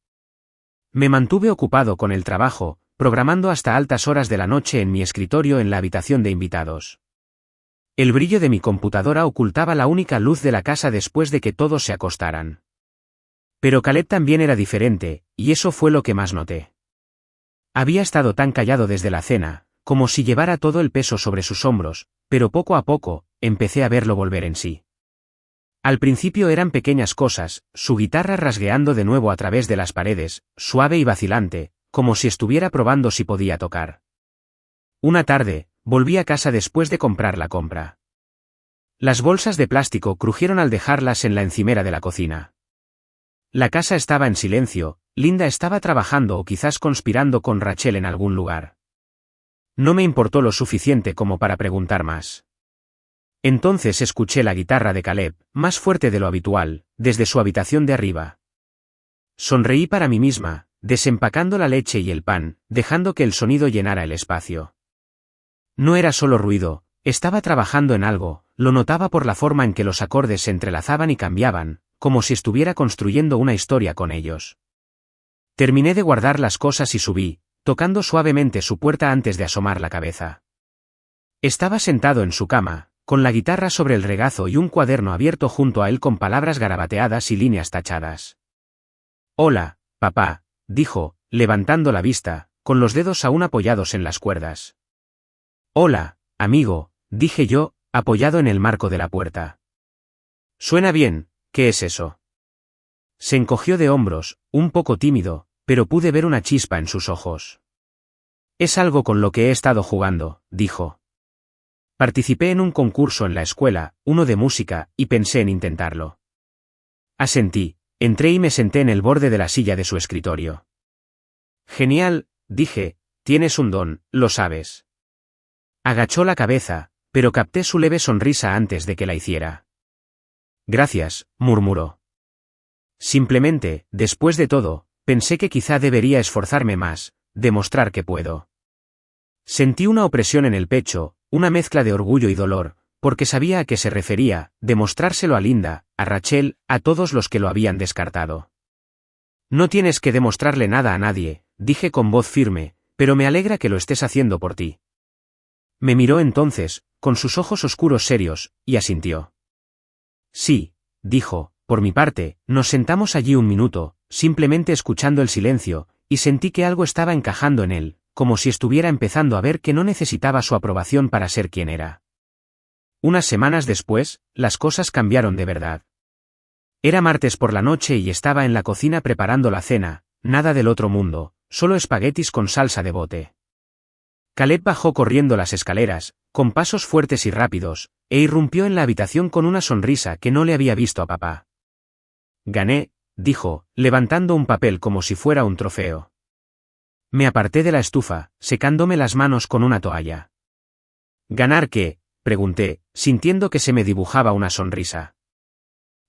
Me mantuve ocupado con el trabajo, programando hasta altas horas de la noche en mi escritorio en la habitación de invitados. El brillo de mi computadora ocultaba la única luz de la casa después de que todos se acostaran. Pero Caleb también era diferente, y eso fue lo que más noté. Había estado tan callado desde la cena, como si llevara todo el peso sobre sus hombros, pero poco a poco, empecé a verlo volver en sí. Al principio eran pequeñas cosas, su guitarra rasgueando de nuevo a través de las paredes, suave y vacilante, como si estuviera probando si podía tocar. Una tarde, volví a casa después de comprar la compra. Las bolsas de plástico crujieron al dejarlas en la encimera de la cocina. La casa estaba en silencio, Linda estaba trabajando o quizás conspirando con Rachel en algún lugar. No me importó lo suficiente como para preguntar más. Entonces escuché la guitarra de Caleb, más fuerte de lo habitual, desde su habitación de arriba. Sonreí para mí misma, desempacando la leche y el pan, dejando que el sonido llenara el espacio. No era solo ruido, estaba trabajando en algo, lo notaba por la forma en que los acordes se entrelazaban y cambiaban, como si estuviera construyendo una historia con ellos. Terminé de guardar las cosas y subí, tocando suavemente su puerta antes de asomar la cabeza. Estaba sentado en su cama, con la guitarra sobre el regazo y un cuaderno abierto junto a él con palabras garabateadas y líneas tachadas. «Hola, papá», dijo, levantando la vista, con los dedos aún apoyados en las cuerdas. «Hola, amigo», dije yo, apoyado en el marco de la puerta. «Suena bien, ¿qué es eso?». Se encogió de hombros, un poco tímido, pero pude ver una chispa en sus ojos. «Es algo con lo que he estado jugando», dijo. «Participé en un concurso en la escuela, uno de música, y pensé en intentarlo». Asentí, entré y me senté en el borde de la silla de su escritorio. «Genial», dije, «tienes un don, lo sabes». Agachó la cabeza, pero capté su leve sonrisa antes de que la hiciera. Gracias, murmuró. Simplemente, después de todo, pensé que quizá debería esforzarme más, demostrar que puedo. Sentí una opresión en el pecho, una mezcla de orgullo y dolor, porque sabía a qué se refería, demostrárselo a Linda, a Rachel, a todos los que lo habían descartado. No tienes que demostrarle nada a nadie, dije con voz firme, pero me alegra que lo estés haciendo por ti. Me miró entonces, con sus ojos oscuros serios, y asintió. Sí, dijo, por mi parte, nos sentamos allí un minuto, simplemente escuchando el silencio, y sentí que algo estaba encajando en él, como si estuviera empezando a ver que no necesitaba su aprobación para ser quien era. Unas semanas después, las cosas cambiaron de verdad. Era martes por la noche y estaba en la cocina preparando la cena, nada del otro mundo, solo espaguetis con salsa de bote. Caleb bajó corriendo las escaleras, con pasos fuertes y rápidos, e irrumpió en la habitación con una sonrisa que no le había visto a papá. Gané, dijo, levantando un papel como si fuera un trofeo. Me aparté de la estufa, secándome las manos con una toalla. ¿Ganar qué?, pregunté, sintiendo que se me dibujaba una sonrisa.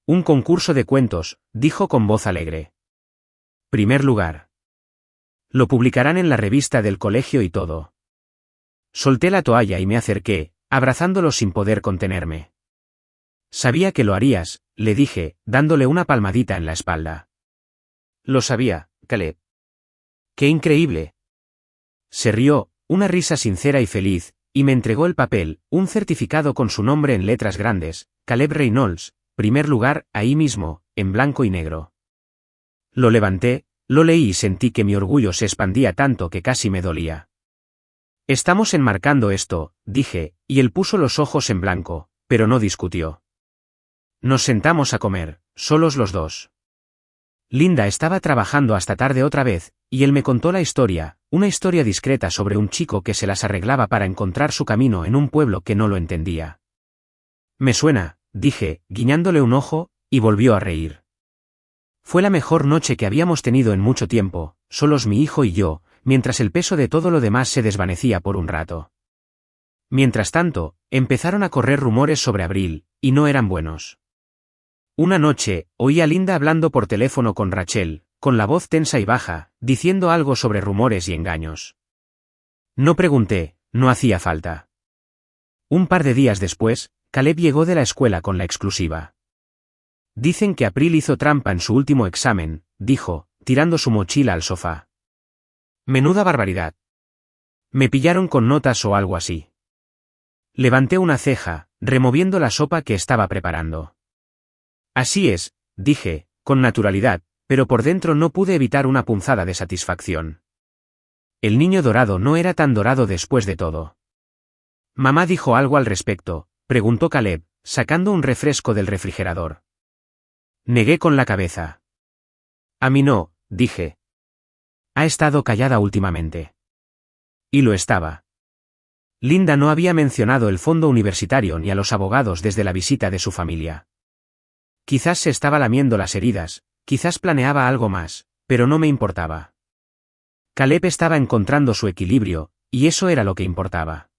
Un concurso de cuentos, dijo con voz alegre. Primer lugar. Lo publicarán en la revista del colegio y todo. Solté la toalla y me acerqué, abrazándolo sin poder contenerme. Sabía que lo harías, le dije, dándole una palmadita en la espalda. Lo sabía, Caleb. ¡Qué increíble! Se rió, una risa sincera y feliz, y me entregó el papel, un certificado con su nombre en letras grandes, Caleb Reynolds, primer lugar, ahí mismo, en blanco y negro. Lo levanté, lo leí y sentí que mi orgullo se expandía tanto que casi me dolía. Estamos enmarcando esto, dije, y él puso los ojos en blanco, pero no discutió. Nos sentamos a comer, solos los dos. Linda estaba trabajando hasta tarde otra vez, y él me contó la historia, una historia discreta sobre un chico que se las arreglaba para encontrar su camino en un pueblo que no lo entendía. Me suena, dije, guiñándole un ojo, y volvió a reír. Fue la mejor noche que habíamos tenido en mucho tiempo, solos mi hijo y yo, mientras el peso de todo lo demás se desvanecía por un rato. Mientras tanto, empezaron a correr rumores sobre Abril, y no eran buenos. Una noche, oí a Linda hablando por teléfono con Rachel, con la voz tensa y baja, diciendo algo sobre rumores y engaños. No pregunté, no hacía falta. Un par de días después, Caleb llegó de la escuela con la exclusiva. Dicen que April hizo trampa en su último examen, dijo, tirando su mochila al sofá. Menuda barbaridad. Me pillaron con notas o algo así. Levanté una ceja, removiendo la sopa que estaba preparando. Así es, dije, con naturalidad, pero por dentro no pude evitar una punzada de satisfacción. El niño dorado no era tan dorado después de todo. ¿Mamá dijo algo al respecto?, preguntó Caleb, sacando un refresco del refrigerador. Negué con la cabeza. A mí no, dije. Ha estado callada últimamente. Y lo estaba. Linda no había mencionado el fondo universitario ni a los abogados desde la visita de su familia. Quizás se estaba lamiendo las heridas, quizás planeaba algo más, pero no me importaba. Caleb estaba encontrando su equilibrio, y eso era lo que importaba.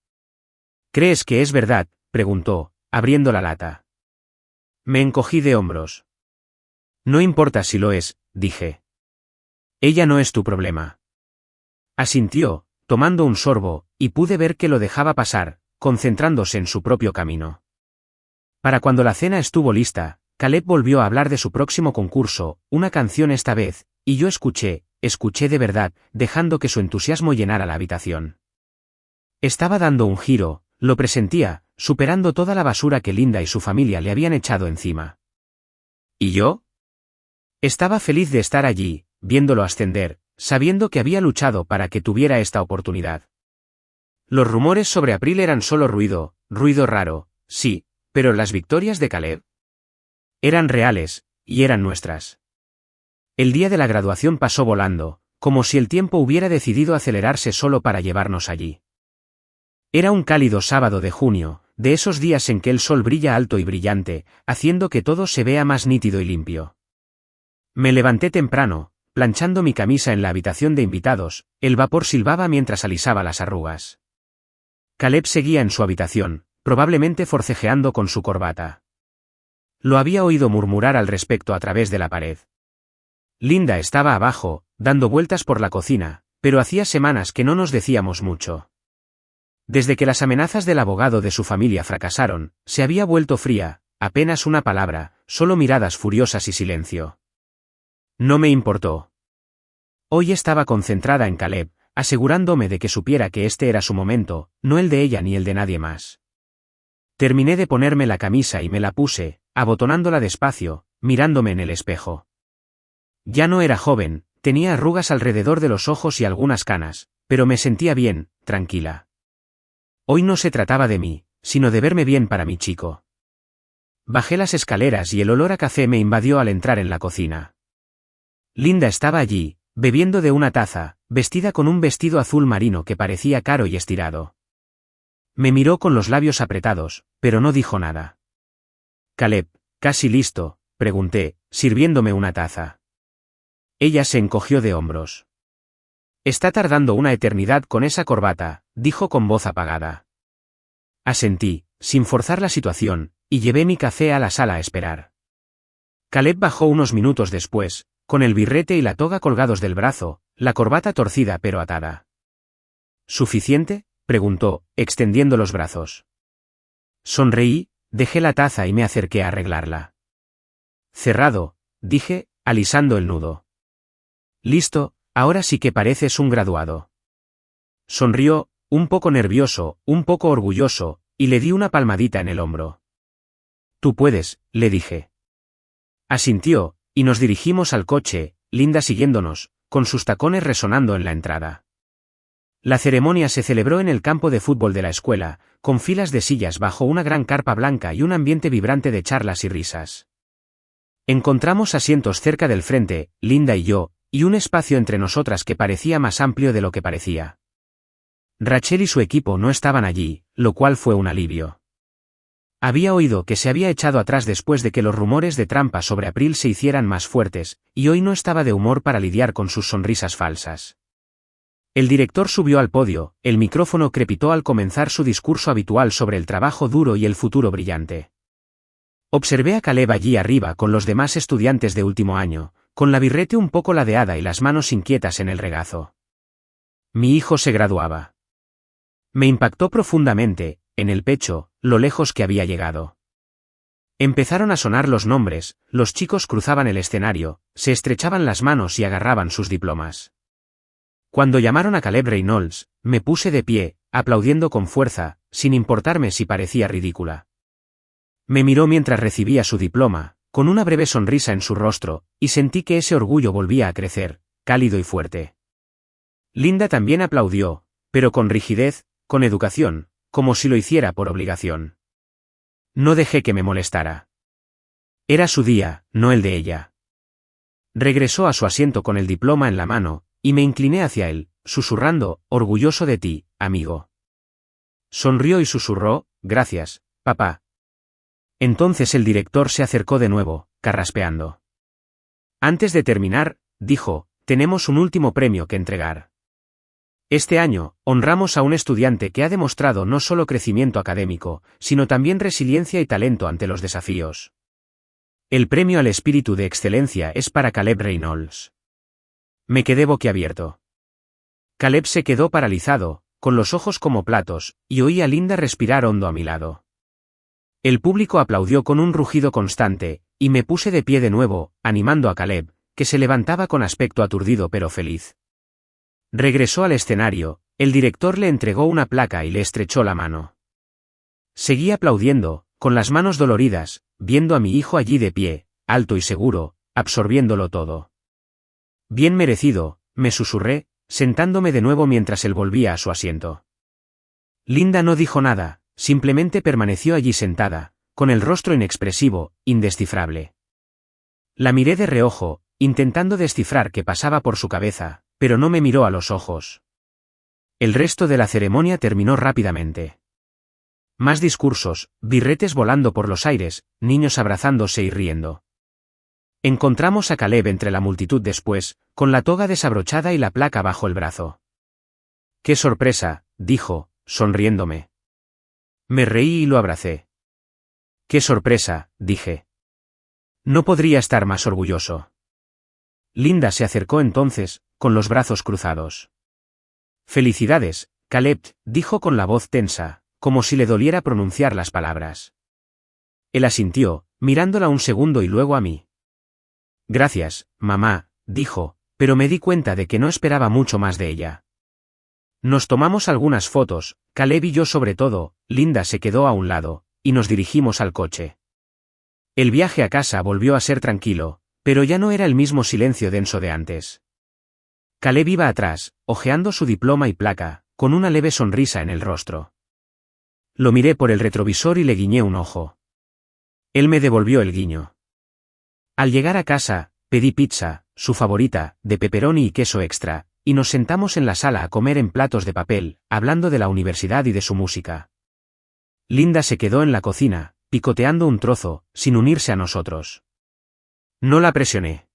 ¿Crees que es verdad?, preguntó, abriendo la lata. Me encogí de hombros. No importa si lo es, dije. Ella no es tu problema. Asintió, tomando un sorbo, y pude ver que lo dejaba pasar, concentrándose en su propio camino. Para cuando la cena estuvo lista, Caleb volvió a hablar de su próximo concurso, una canción esta vez, y yo escuché de verdad, dejando que su entusiasmo llenara la habitación. Estaba dando un giro, lo presentía, superando toda la basura que Linda y su familia le habían echado encima. ¿Y yo? Estaba feliz de estar allí, viéndolo ascender, sabiendo que había luchado para que tuviera esta oportunidad. Los rumores sobre April eran solo ruido raro, sí, pero las victorias de Caleb eran reales, y eran nuestras. El día de la graduación pasó volando, como si el tiempo hubiera decidido acelerarse solo para llevarnos allí. Era un cálido sábado de junio, de esos días en que el sol brilla alto y brillante, haciendo que todo se vea más nítido y limpio. Me levanté temprano, planchando mi camisa en la habitación de invitados, el vapor silbaba mientras alisaba las arrugas. Caleb seguía en su habitación, probablemente forcejeando con su corbata. Lo había oído murmurar al respecto a través de la pared. Linda estaba abajo, dando vueltas por la cocina, pero hacía semanas que no nos decíamos mucho. Desde que las amenazas del abogado de su familia fracasaron, se había vuelto fría, apenas una palabra, solo miradas furiosas y silencio. No me importó. Hoy estaba concentrada en Caleb, asegurándome de que supiera que este era su momento, no el de ella ni el de nadie más. Terminé de ponerme la camisa y me la puse, abotonándola despacio, mirándome en el espejo. Ya no era joven, tenía arrugas alrededor de los ojos y algunas canas, pero me sentía bien, tranquila. Hoy no se trataba de mí, sino de verme bien para mi chico. Bajé las escaleras y el olor a café me invadió al entrar en la cocina. Linda estaba allí, bebiendo de una taza, vestida con un vestido azul marino que parecía caro y estirado. Me miró con los labios apretados, pero no dijo nada. «Caleb, ¿casi listo?», pregunté, sirviéndome una taza. Ella se encogió de hombros. «Está tardando una eternidad con esa corbata», dijo con voz apagada. Asentí, sin forzar la situación, y llevé mi café a la sala a esperar. Caleb bajó unos minutos después, con el birrete y la toga colgados del brazo, la corbata torcida pero atada. «¿Suficiente?», preguntó, extendiendo los brazos. Sonreí, dejé la taza y me acerqué a arreglarla. «Cerrado», dije, alisando el nudo. «Listo, ahora sí que pareces un graduado». Sonrió, un poco nervioso, un poco orgulloso, y le di una palmadita en el hombro. «Tú puedes», le dije. Asintió, y nos dirigimos al coche, Linda siguiéndonos, con sus tacones resonando en la entrada. La ceremonia se celebró en el campo de fútbol de la escuela, con filas de sillas bajo una gran carpa blanca y un ambiente vibrante de charlas y risas. Encontramos asientos cerca del frente, Linda y yo, y un espacio entre nosotras que parecía más amplio de lo que parecía. Rachel y su equipo no estaban allí, lo cual fue un alivio. Había oído que se había echado atrás después de que los rumores de trampa sobre April se hicieran más fuertes, y hoy no estaba de humor para lidiar con sus sonrisas falsas. El director subió al podio, el micrófono crepitó al comenzar su discurso habitual sobre el trabajo duro y el futuro brillante. Observé a Caleb allí arriba con los demás estudiantes de último año, con la birrete un poco ladeada y las manos inquietas en el regazo. Mi hijo se graduaba. Me impactó profundamente, en el pecho, lo lejos que había llegado. Empezaron a sonar los nombres, los chicos cruzaban el escenario, se estrechaban las manos y agarraban sus diplomas. Cuando llamaron a Caleb Reynolds, me puse de pie, aplaudiendo con fuerza, sin importarme si parecía ridícula. Me miró mientras recibía su diploma, con una breve sonrisa en su rostro, y sentí que ese orgullo volvía a crecer, cálido y fuerte. Linda también aplaudió, pero con rigidez, con educación, como si lo hiciera por obligación. No dejé que me molestara. Era su día, no el de ella. Regresó a su asiento con el diploma en la mano, y me incliné hacia él, susurrando, orgulloso de ti, amigo. Sonrió y susurró, gracias, papá. Entonces el director se acercó de nuevo, carraspeando. Antes de terminar, dijo, tenemos un último premio que entregar. Este año, honramos a un estudiante que ha demostrado no solo crecimiento académico, sino también resiliencia y talento ante los desafíos. El premio al espíritu de excelencia es para Caleb Reynolds. Me quedé boquiabierto. Caleb se quedó paralizado, con los ojos como platos, y oí a Linda respirar hondo a mi lado. El público aplaudió con un rugido constante, y me puse de pie de nuevo, animando a Caleb, que se levantaba con aspecto aturdido pero feliz. Regresó al escenario, el director le entregó una placa y le estrechó la mano. Seguí aplaudiendo, con las manos doloridas, viendo a mi hijo allí de pie, alto y seguro, absorbiéndolo todo. Bien merecido, me susurré, sentándome de nuevo mientras él volvía a su asiento. Linda no dijo nada, simplemente permaneció allí sentada, con el rostro inexpresivo, indescifrable. La miré de reojo, intentando descifrar qué pasaba por su cabeza, pero no me miró a los ojos. El resto de la ceremonia terminó rápidamente. Más discursos, birretes volando por los aires, niños abrazándose y riendo. Encontramos a Caleb entre la multitud después, con la toga desabrochada y la placa bajo el brazo. «¡Qué sorpresa!», dijo, sonriéndome. Me reí y lo abracé. ¡Qué sorpresa!, dije. No podría estar más orgulloso. Linda se acercó entonces, con los brazos cruzados. Felicidades, Caleb, dijo con la voz tensa, como si le doliera pronunciar las palabras. Él asintió, mirándola un segundo y luego a mí. Gracias, mamá, dijo, pero me di cuenta de que no esperaba mucho más de ella. Nos tomamos algunas fotos, Caleb y yo sobre todo, Linda se quedó a un lado, y nos dirigimos al coche. El viaje a casa volvió a ser tranquilo, pero ya no era el mismo silencio denso de antes. Caleb iba atrás, hojeando su diploma y placa, con una leve sonrisa en el rostro. Lo miré por el retrovisor y le guiñé un ojo. Él me devolvió el guiño. Al llegar a casa, pedí pizza, su favorita, de pepperoni y queso extra, y nos sentamos en la sala a comer en platos de papel, hablando de la universidad y de su música. Linda se quedó en la cocina, picoteando un trozo, sin unirse a nosotros. No la presioné.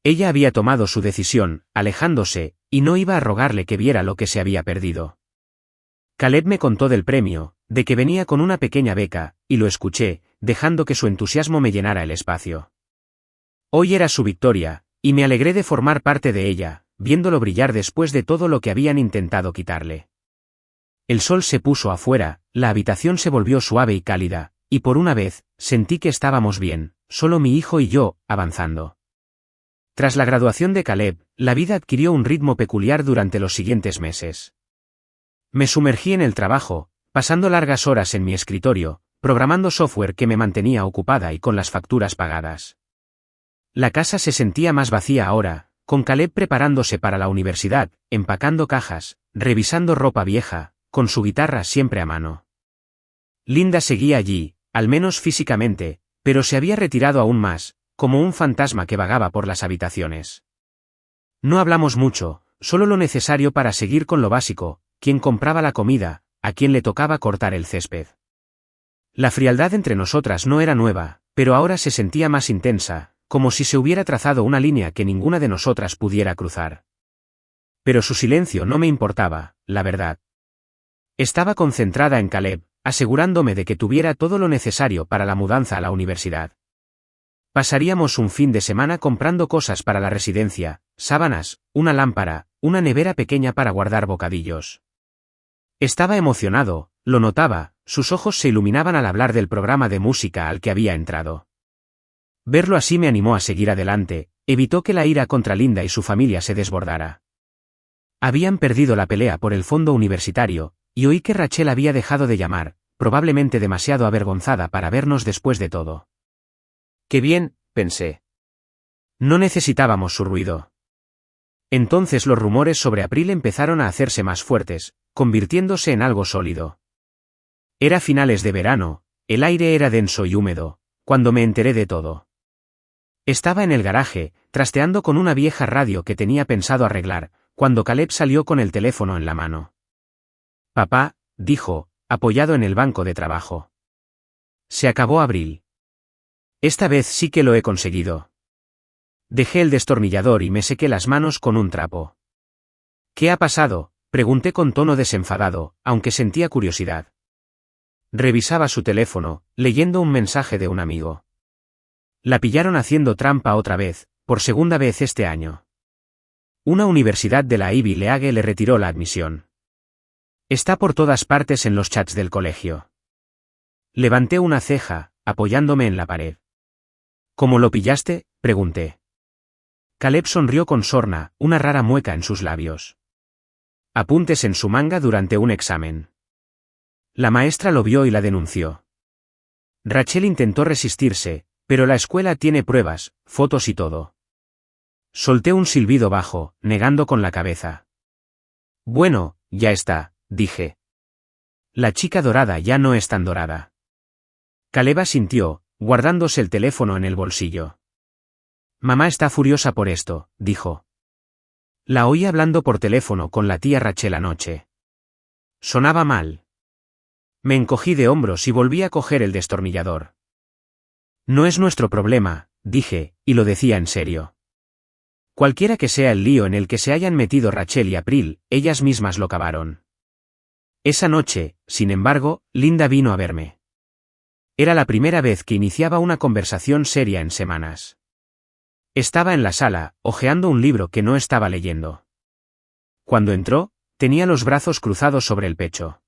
Ella había tomado su decisión, alejándose, y no iba a rogarle que viera lo que se había perdido. Caleb me contó del premio, de que venía con una pequeña beca, y lo escuché, dejando que su entusiasmo me llenara el espacio. Hoy era su victoria, y me alegré de formar parte de ella, viéndolo brillar después de todo lo que habían intentado quitarle. El sol se puso afuera, la habitación se volvió suave y cálida, y por una vez, sentí que estábamos bien, solo mi hijo y yo, avanzando. Tras la graduación de Caleb, la vida adquirió un ritmo peculiar durante los siguientes meses. Me sumergí en el trabajo, pasando largas horas en mi escritorio, programando software que me mantenía ocupada y con las facturas pagadas. La casa se sentía más vacía ahora, con Caleb preparándose para la universidad, empacando cajas, revisando ropa vieja, con su guitarra siempre a mano. Linda seguía allí, al menos físicamente, pero se había retirado aún más, como un fantasma que vagaba por las habitaciones. No hablamos mucho, solo lo necesario para seguir con lo básico, quién compraba la comida, a quién le tocaba cortar el césped. La frialdad entre nosotras no era nueva, pero ahora se sentía más intensa, como si se hubiera trazado una línea que ninguna de nosotras pudiera cruzar. Pero su silencio no me importaba, la verdad. Estaba concentrada en Caleb, asegurándome de que tuviera todo lo necesario para la mudanza a la universidad. Pasaríamos un fin de semana comprando cosas para la residencia, sábanas, una lámpara, una nevera pequeña para guardar bocadillos. Estaba emocionado, lo notaba, sus ojos se iluminaban al hablar del programa de música al que había entrado. Verlo así me animó a seguir adelante, evitó que la ira contra Linda y su familia se desbordara. Habían perdido la pelea por el fondo universitario, y oí que Rachel había dejado de llamar, probablemente demasiado avergonzada para vernos después de todo. Qué bien, pensé. No necesitábamos su ruido. Entonces los rumores sobre April empezaron a hacerse más fuertes, convirtiéndose en algo sólido. Era finales de verano, el aire era denso y húmedo, cuando me enteré de todo. Estaba en el garaje, trasteando con una vieja radio que tenía pensado arreglar, cuando Caleb salió con el teléfono en la mano. Papá, dijo, apoyado en el banco de trabajo. Se acabó abril. Esta vez sí que lo he conseguido. Dejé el destornillador y me sequé las manos con un trapo. ¿Qué ha pasado?, pregunté con tono desenfadado, aunque sentía curiosidad. Revisaba su teléfono, leyendo un mensaje de un amigo. La pillaron haciendo trampa otra vez, por segunda vez este año. Una universidad de la Ivy League le retiró la admisión. Está por todas partes en los chats del colegio. Levanté una ceja, apoyándome en la pared. ¿Cómo lo pillaste?, pregunté. Caleb sonrió con sorna, una rara mueca en sus labios. Apuntes en su manga durante un examen. La maestra lo vio y la denunció. Rachel intentó resistirse, pero la escuela tiene pruebas, fotos y todo. Solté un silbido bajo, negando con la cabeza. Bueno, ya está, dije. La chica dorada ya no es tan dorada. Caleb asintió, guardándose el teléfono en el bolsillo. Mamá está furiosa por esto, dijo. La oí hablando por teléfono con la tía Rachel anoche. Sonaba mal. Me encogí de hombros y volví a coger el destornillador. No es nuestro problema, dije, y lo decía en serio. Cualquiera que sea el lío en el que se hayan metido Rachel y April, ellas mismas lo cavaron. Esa noche, sin embargo, Linda vino a verme. Era la primera vez que iniciaba una conversación seria en semanas. Estaba en la sala, hojeando un libro que no estaba leyendo. Cuando entró, tenía los brazos cruzados sobre el pecho.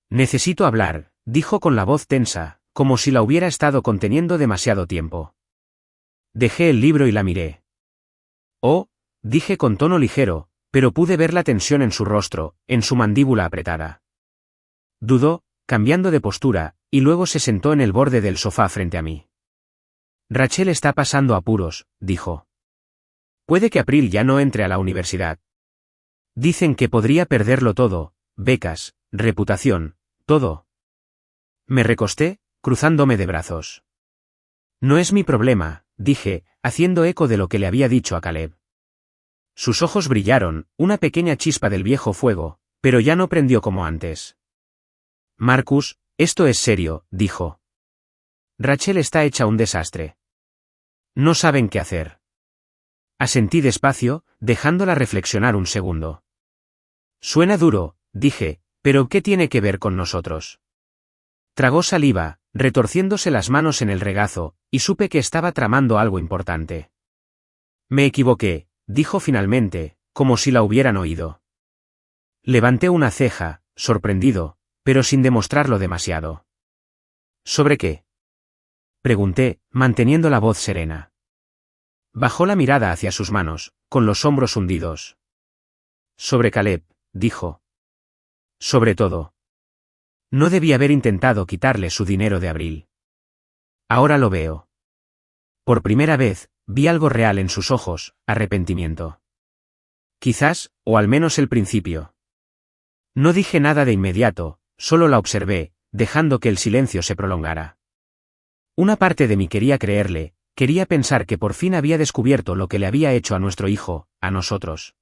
Necesito hablar, dijo con la voz tensa, como si la hubiera estado conteniendo demasiado tiempo. Dejé el libro y la miré. Oh, dije con tono ligero, pero pude ver la tensión en su rostro, en su mandíbula apretada. Dudó, cambiando de postura, y luego se sentó en el borde del sofá frente a mí. Rachel está pasando apuros, dijo. Puede que April ya no entre a la universidad. Dicen que podría perderlo todo, becas, reputación, todo. Me recosté, cruzándome de brazos. No es mi problema, dije, haciendo eco de lo que le había dicho a Caleb. Sus ojos brillaron, una pequeña chispa del viejo fuego, pero ya no prendió como antes. Marcus, esto es serio, dijo. Rachel está hecha un desastre. No saben qué hacer. Asentí despacio, dejándola reflexionar un segundo. Suena duro, dije, pero ¿qué tiene que ver con nosotros? Tragó saliva, retorciéndose las manos en el regazo, y supe que estaba tramando algo importante. Me equivoqué, dijo finalmente, como si la hubieran oído. Levanté una ceja, sorprendido, pero sin demostrarlo demasiado. ¿Sobre qué? Pregunté, manteniendo la voz serena. Bajó la mirada hacia sus manos, con los hombros hundidos. Sobre Caleb, dijo. Sobre todo. No debí haber intentado quitarle su dinero de abril. Ahora lo veo. Por primera vez, vi algo real en sus ojos, arrepentimiento. Quizás, o al menos el principio. No dije nada de inmediato, solo la observé, dejando que el silencio se prolongara. Una parte de mí quería creerle, quería pensar que por fin había descubierto lo que le había hecho a nuestro hijo, a nosotros.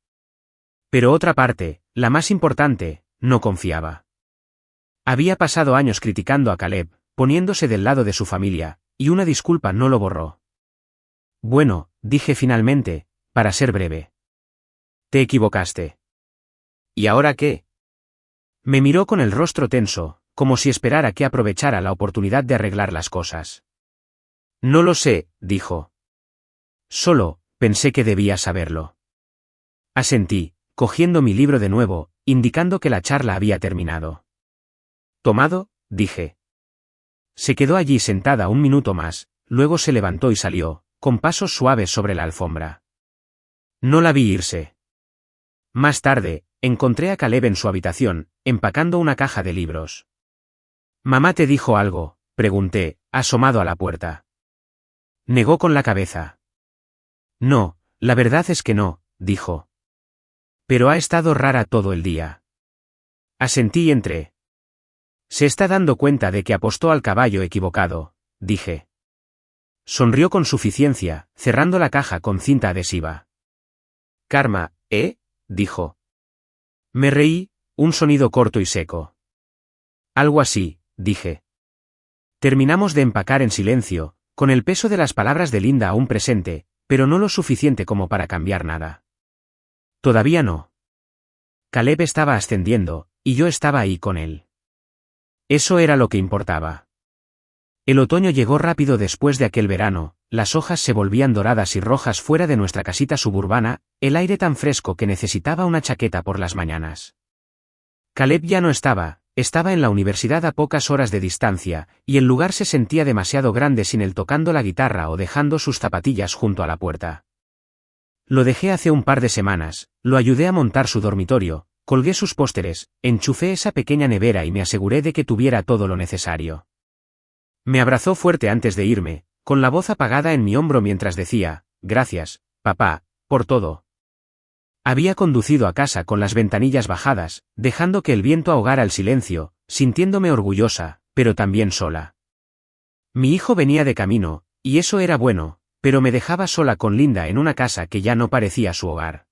Pero otra parte, la más importante, no confiaba. Había pasado años criticando a Caleb, poniéndose del lado de su familia, y una disculpa no lo borró. Bueno, dije finalmente, para ser breve. Te equivocaste. ¿Y ahora qué? Me miró con el rostro tenso, como si esperara que aprovechara la oportunidad de arreglar las cosas. No lo sé, dijo. Solo, pensé que debía saberlo. Asentí, cogiendo mi libro de nuevo, indicando que la charla había terminado. Tomado, dije. Se quedó allí sentada un minuto más, luego se levantó y salió, con pasos suaves sobre la alfombra. No la vi irse. Más tarde, encontré a Caleb en su habitación, empacando una caja de libros. ¿Mamá te dijo algo?, pregunté, asomado a la puerta. Negó con la cabeza. No, la verdad es que no, dijo. Pero ha estado rara todo el día. Asentí y entré. Se está dando cuenta de que apostó al caballo equivocado, dije. Sonrió con suficiencia, cerrando la caja con cinta adhesiva. Karma, dijo. Me reí, un sonido corto y seco. Algo así, dije. Terminamos de empacar en silencio, con el peso de las palabras de Linda aún presente, pero no lo suficiente como para cambiar nada. Todavía no. Caleb estaba ascendiendo, y yo estaba ahí con él. Eso era lo que importaba. El otoño llegó rápido después de aquel verano, las hojas se volvían doradas y rojas fuera de nuestra casita suburbana, el aire tan fresco que necesitaba una chaqueta por las mañanas. Caleb ya no estaba en la universidad a pocas horas de distancia, y el lugar se sentía demasiado grande sin él tocando la guitarra o dejando sus zapatillas junto a la puerta. Lo dejé hace un par de semanas, lo ayudé a montar su dormitorio, colgué sus pósteres, enchufé esa pequeña nevera y me aseguré de que tuviera todo lo necesario. Me abrazó fuerte antes de irme, con la voz apagada en mi hombro mientras decía, gracias, papá, por todo. Había conducido a casa con las ventanillas bajadas, dejando que el viento ahogara el silencio, sintiéndome orgullosa, pero también sola. Mi hijo venía de camino, y eso era bueno, pero me dejaba sola con Linda en una casa que ya no parecía su hogar.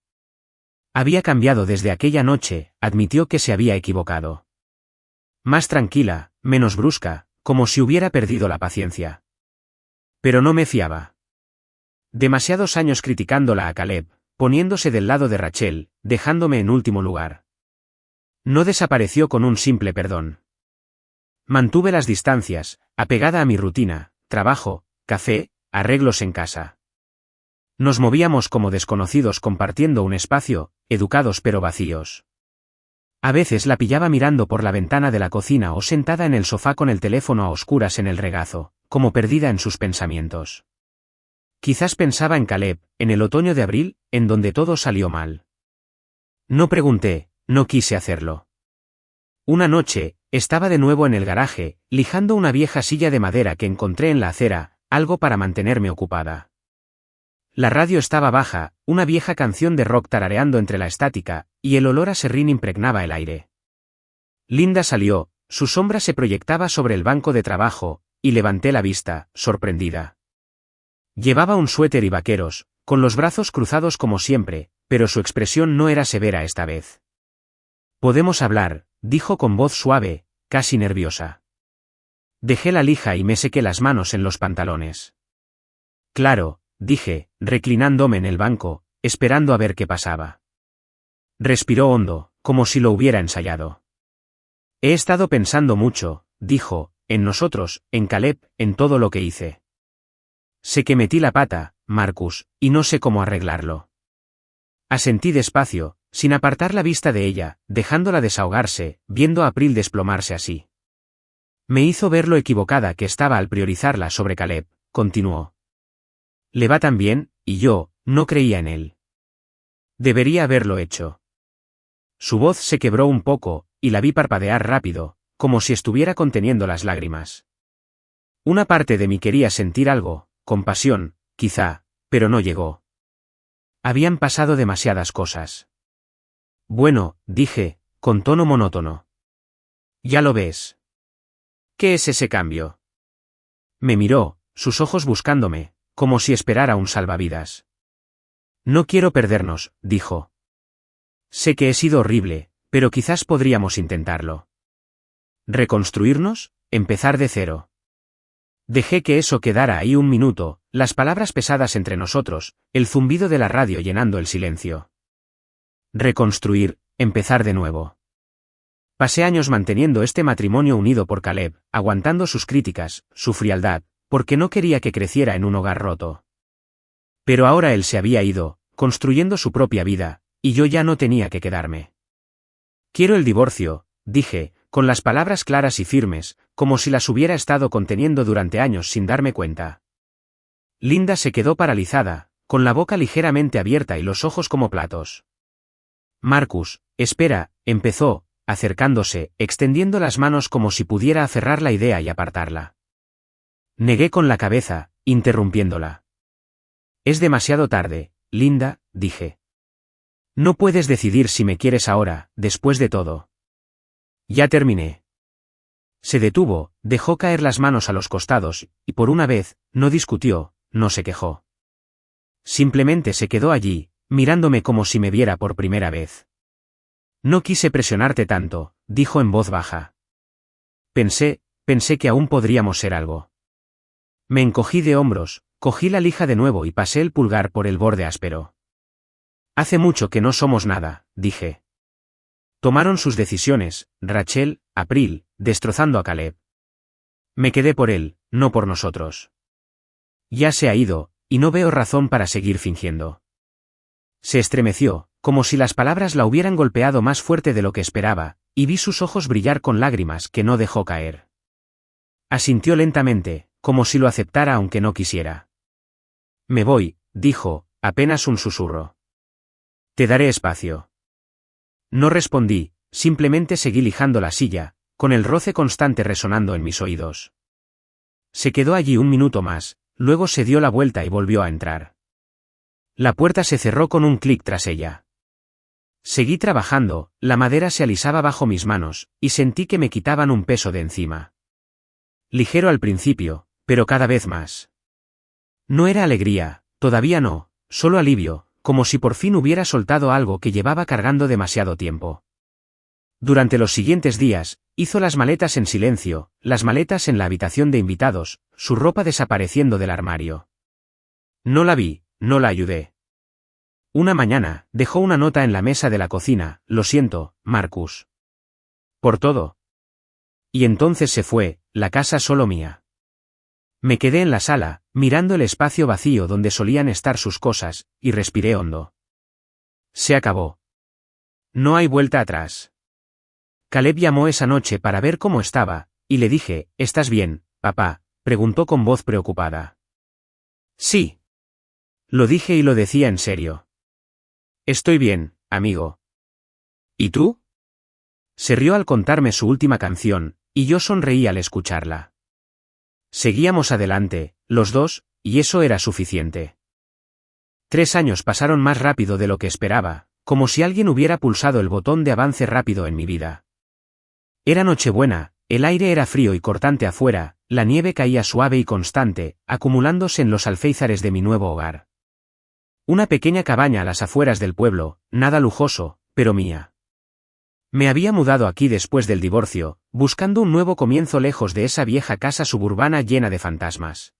Había cambiado desde aquella noche, admitió que se había equivocado. Más tranquila, menos brusca, como si hubiera perdido la paciencia. Pero no me fiaba. Demasiados años criticándola a Caleb, poniéndose del lado de Rachel, dejándome en último lugar. No desapareció con un simple perdón. Mantuve las distancias, apegada a mi rutina, trabajo, café, arreglos en casa. Nos movíamos como desconocidos compartiendo un espacio, educados pero vacíos. A veces la pillaba mirando por la ventana de la cocina o sentada en el sofá con el teléfono a oscuras en el regazo, como perdida en sus pensamientos. Quizás pensaba en Caleb, en el otoño de abril, en donde todo salió mal. No pregunté, no quise hacerlo. Una noche, estaba de nuevo en el garaje, lijando una vieja silla de madera que encontré en la acera, algo para mantenerme ocupada. La radio estaba baja, una vieja canción de rock tarareando entre la estática, y el olor a serrín impregnaba el aire. Linda salió, su sombra se proyectaba sobre el banco de trabajo, y levanté la vista, sorprendida. Llevaba un suéter y vaqueros, con los brazos cruzados como siempre, pero su expresión no era severa esta vez. «Podemos hablar», dijo con voz suave, casi nerviosa. Dejé la lija y me sequé las manos en los pantalones. «Claro», dije, reclinándome en el banco, esperando a ver qué pasaba. Respiró hondo, como si lo hubiera ensayado. «He estado pensando mucho», dijo, «en nosotros, en Caleb, en todo lo que hice. Sé que metí la pata, Marcus, y no sé cómo arreglarlo». Asentí despacio, sin apartar la vista de ella, dejándola desahogarse, viendo a April desplomarse así. Me hizo ver lo equivocada que estaba al priorizarla sobre Caleb, continuó. Le va tan bien, y yo, no creía en él. Debería haberlo hecho. Su voz se quebró un poco, y la vi parpadear rápido, como si estuviera conteniendo las lágrimas. Una parte de mí quería sentir algo, compasión, quizá, pero no llegó. Habían pasado demasiadas cosas. Bueno, dije, con tono monótono. Ya lo ves. ¿Qué es ese cambio? Me miró, sus ojos buscándome, como si esperara un salvavidas. No quiero perdernos, dijo. Sé que he sido horrible, pero quizás podríamos intentarlo. ¿Reconstruirnos? Empezar de cero. Dejé que eso quedara ahí un minuto, las palabras pesadas entre nosotros, el zumbido de la radio llenando el silencio. Reconstruir, empezar de nuevo. Pasé años manteniendo este matrimonio unido por Caleb, aguantando sus críticas, su frialdad, porque no quería que creciera en un hogar roto. Pero ahora él se había ido, construyendo su propia vida, y yo ya no tenía que quedarme. Quiero el divorcio, dije, con las palabras claras y firmes, como si las hubiera estado conteniendo durante años sin darme cuenta. Linda se quedó paralizada, con la boca ligeramente abierta y los ojos como platos. Marcus, espera, empezó, acercándose, extendiendo las manos como si pudiera aferrar la idea y apartarla. Negué con la cabeza, interrumpiéndola. Es demasiado tarde, Linda, dije. No puedes decidir si me quieres ahora, después de todo. Ya terminé. Se detuvo, dejó caer las manos a los costados, y por una vez, no discutió, no se quejó. Simplemente se quedó allí, mirándome como si me viera por primera vez. No quise presionarte tanto, dijo en voz baja. Pensé que aún podríamos ser algo. Me encogí de hombros, cogí la lija de nuevo y pasé el pulgar por el borde áspero. Hace mucho que no somos nada, dije. Tomaron sus decisiones, Rachel, April, destrozando a Caleb. Me quedé por él, no por nosotros. Ya se ha ido, y no veo razón para seguir fingiendo. Se estremeció, como si las palabras la hubieran golpeado más fuerte de lo que esperaba, y vi sus ojos brillar con lágrimas que no dejó caer. Asintió lentamente, como si lo aceptara aunque no quisiera. Me voy, dijo, apenas un susurro. Te daré espacio. No respondí, simplemente seguí lijando la silla, con el roce constante resonando en mis oídos. Se quedó allí un minuto más, luego se dio la vuelta y volvió a entrar. La puerta se cerró con un clic tras ella. Seguí trabajando, la madera se alisaba bajo mis manos, y sentí que me quitaban un peso de encima. Ligero al principio, pero cada vez más. No era alegría, todavía no, solo alivio, como si por fin hubiera soltado algo que llevaba cargando demasiado tiempo. Durante los siguientes días, hizo las maletas en silencio, las maletas en la habitación de invitados, su ropa desapareciendo del armario. No la vi, no la ayudé. Una mañana, dejó una nota en la mesa de la cocina, lo siento, Marcus. Por todo. Y entonces se fue, la casa solo mía. Me quedé en la sala, mirando el espacio vacío donde solían estar sus cosas, y respiré hondo. Se acabó. No hay vuelta atrás. Caleb llamó esa noche para ver cómo estaba, y le dije, ¿estás bien, papá?, preguntó con voz preocupada. Sí. Lo dije y lo decía en serio. Estoy bien, amigo. ¿Y tú? Se rió al contarme su última canción, y yo sonreí al escucharla. Seguíamos adelante, los dos, y eso era suficiente. 3 años pasaron más rápido de lo que esperaba, como si alguien hubiera pulsado el botón de avance rápido en mi vida. Era Nochebuena, el aire era frío y cortante afuera, la nieve caía suave y constante, acumulándose en los alféizares de mi nuevo hogar. Una pequeña cabaña a las afueras del pueblo, nada lujoso, pero mía. Me había mudado aquí después del divorcio, buscando un nuevo comienzo lejos de esa vieja casa suburbana llena de fantasmas.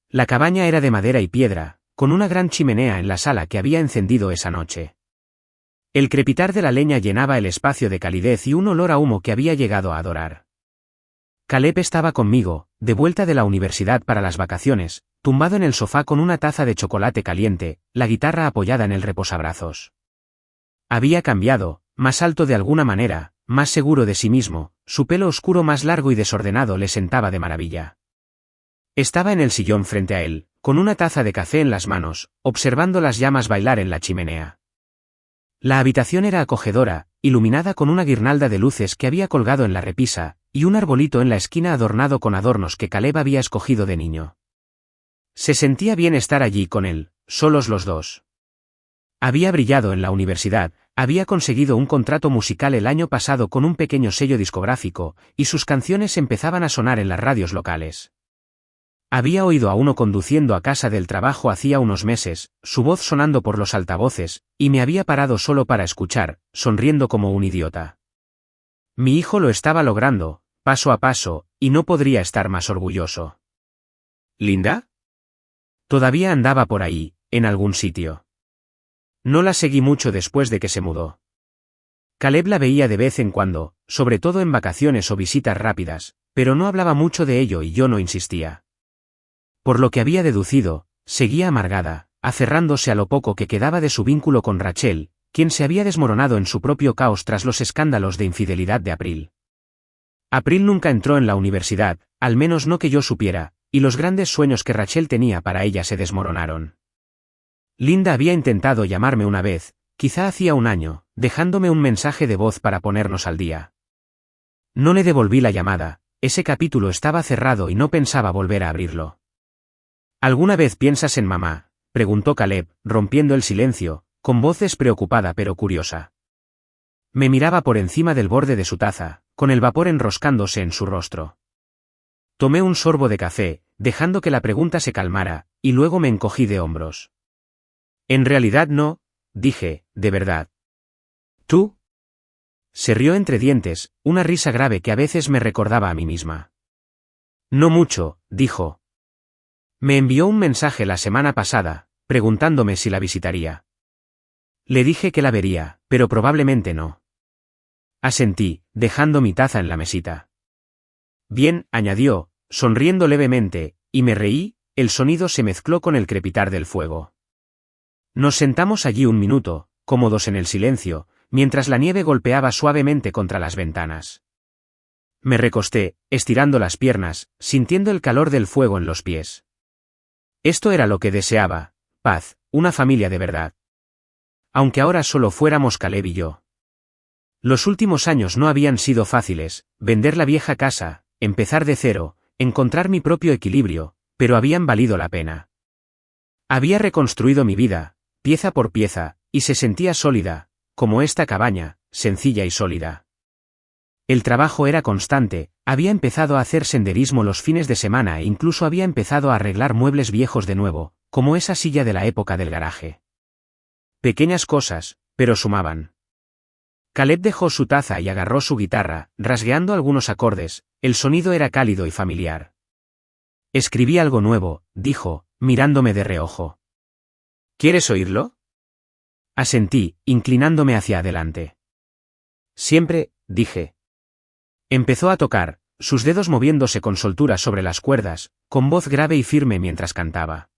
La cabaña era de madera y piedra, con una gran chimenea en la sala que había encendido esa noche. El crepitar de la leña llenaba el espacio de calidez y un olor a humo que había llegado a adorar. Caleb estaba conmigo, de vuelta de la universidad para las vacaciones, tumbado en el sofá con una taza de chocolate caliente, la guitarra apoyada en el reposabrazos. Había cambiado, más alto de alguna manera, más seguro de sí mismo, su pelo oscuro más largo y desordenado le sentaba de maravilla. Estaba en el sillón frente a él, con una taza de café en las manos, observando las llamas bailar en la chimenea. La habitación era acogedora, iluminada con una guirnalda de luces que había colgado en la repisa, y un arbolito en la esquina adornado con adornos que Caleb había escogido de niño. Se sentía bien estar allí con él, solos los dos. Había brillado en la universidad, había conseguido un contrato musical el año pasado con un pequeño sello discográfico, y sus canciones empezaban a sonar en las radios locales. Había oído a uno conduciendo a casa del trabajo hacía unos meses, su voz sonando por los altavoces, y me había parado solo para escuchar, sonriendo como un idiota. Mi hijo lo estaba logrando, paso a paso, y no podría estar más orgulloso. ¿Linda? Todavía andaba por ahí, en algún sitio. No la seguí mucho después de que se mudó. Caleb la veía de vez en cuando, sobre todo en vacaciones o visitas rápidas, pero no hablaba mucho de ello y yo no insistía. Por lo que había deducido, seguía amargada, aferrándose a lo poco que quedaba de su vínculo con Rachel, quien se había desmoronado en su propio caos tras los escándalos de infidelidad de April. April nunca entró en la universidad, al menos no que yo supiera, y los grandes sueños que Rachel tenía para ella se desmoronaron. Linda había intentado llamarme una vez, quizá hacía un año, dejándome un mensaje de voz para ponernos al día. No le devolví la llamada, ese capítulo estaba cerrado y no pensaba volver a abrirlo. ¿Alguna vez piensas en mamá?, preguntó Caleb, rompiendo el silencio, con voz despreocupada pero curiosa. Me miraba por encima del borde de su taza, con el vapor enroscándose en su rostro. Tomé un sorbo de café, dejando que la pregunta se calmara, y luego me encogí de hombros. En realidad no, dije, de verdad. ¿Tú? Se rió entre dientes, una risa grave que a veces me recordaba a mí misma. No mucho, dijo. Me envió un mensaje la semana pasada, preguntándome si la visitaría. Le dije que la vería, pero probablemente no. Asentí, dejando mi taza en la mesita. Bien, añadió, sonriendo levemente, y me reí, el sonido se mezcló con el crepitar del fuego. Nos sentamos allí un minuto, cómodos en el silencio, mientras la nieve golpeaba suavemente contra las ventanas. Me recosté, estirando las piernas, sintiendo el calor del fuego en los pies. Esto era lo que deseaba, paz, una familia de verdad. Aunque ahora solo fuéramos Caleb y yo. Los últimos años no habían sido fáciles, vender la vieja casa, empezar de cero, encontrar mi propio equilibrio, pero habían valido la pena. Había reconstruido mi vida, pieza por pieza, y se sentía sólida, como esta cabaña, sencilla y sólida. El trabajo era constante, había empezado a hacer senderismo los fines de semana e incluso había empezado a arreglar muebles viejos de nuevo, como esa silla de la época del garaje. Pequeñas cosas, pero sumaban. Caleb dejó su taza y agarró su guitarra, rasgueando algunos acordes, el sonido era cálido y familiar. Escribí algo nuevo, dijo, mirándome de reojo. ¿Quieres oírlo? Asentí, inclinándome hacia adelante. Siempre, dije, Empezó a tocar, sus dedos moviéndose con soltura sobre las cuerdas, con voz grave y firme mientras cantaba.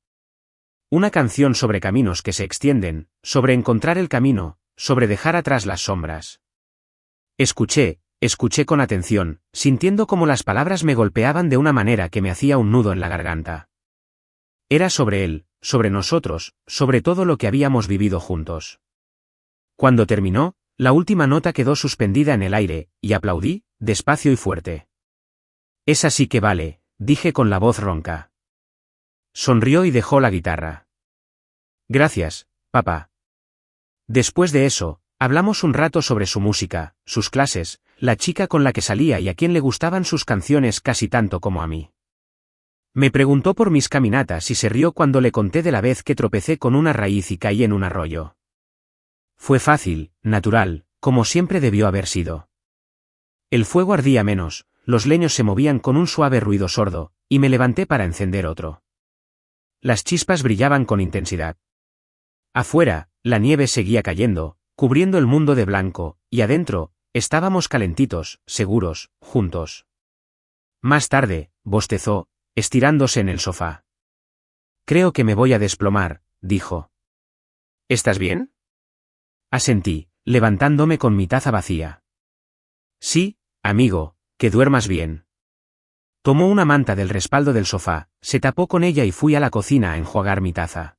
Una canción sobre caminos que se extienden, sobre encontrar el camino, sobre dejar atrás las sombras. Escuché con atención, sintiendo cómo las palabras me golpeaban de una manera que me hacía un nudo en la garganta. Era sobre él, sobre nosotros, sobre todo lo que habíamos vivido juntos. Cuando terminó, la última nota quedó suspendida en el aire, y aplaudí, despacio y fuerte. «Esa sí que vale», dije con la voz ronca. Sonrió y dejó la guitarra. «Gracias, papá». Después de eso, hablamos un rato sobre su música, sus clases, la chica con la que salía y a quien le gustaban sus canciones casi tanto como a mí. Me preguntó por mis caminatas y se rió cuando le conté de la vez que tropecé con una raíz y caí en un arroyo. Fue fácil, natural, como siempre debió haber sido. El fuego ardía menos, los leños se movían con un suave ruido sordo, y me levanté para encender otro. Las chispas brillaban con intensidad. Afuera, la nieve seguía cayendo, cubriendo el mundo de blanco, y adentro, estábamos calentitos, seguros, juntos. Más tarde, bostezó, estirándose en el sofá. «Creo que me voy a desplomar», dijo. ¿Estás bien? Asentí, levantándome con mi taza vacía. «Sí, amigo, que duermas bien». Tomó una manta del respaldo del sofá, se tapó con ella y fui a la cocina a enjuagar mi taza.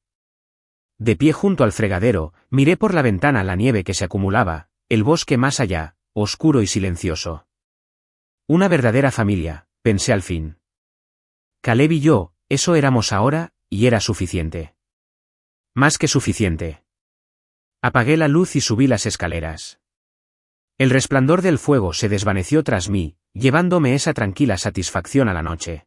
De pie junto al fregadero, miré por la ventana la nieve que se acumulaba, el bosque más allá, oscuro y silencioso. Una verdadera familia, pensé al fin. Caleb y yo, eso éramos ahora, y era suficiente. Más que suficiente. Apagué la luz y subí las escaleras. El resplandor del fuego se desvaneció tras mí, llevándome esa tranquila satisfacción a la noche.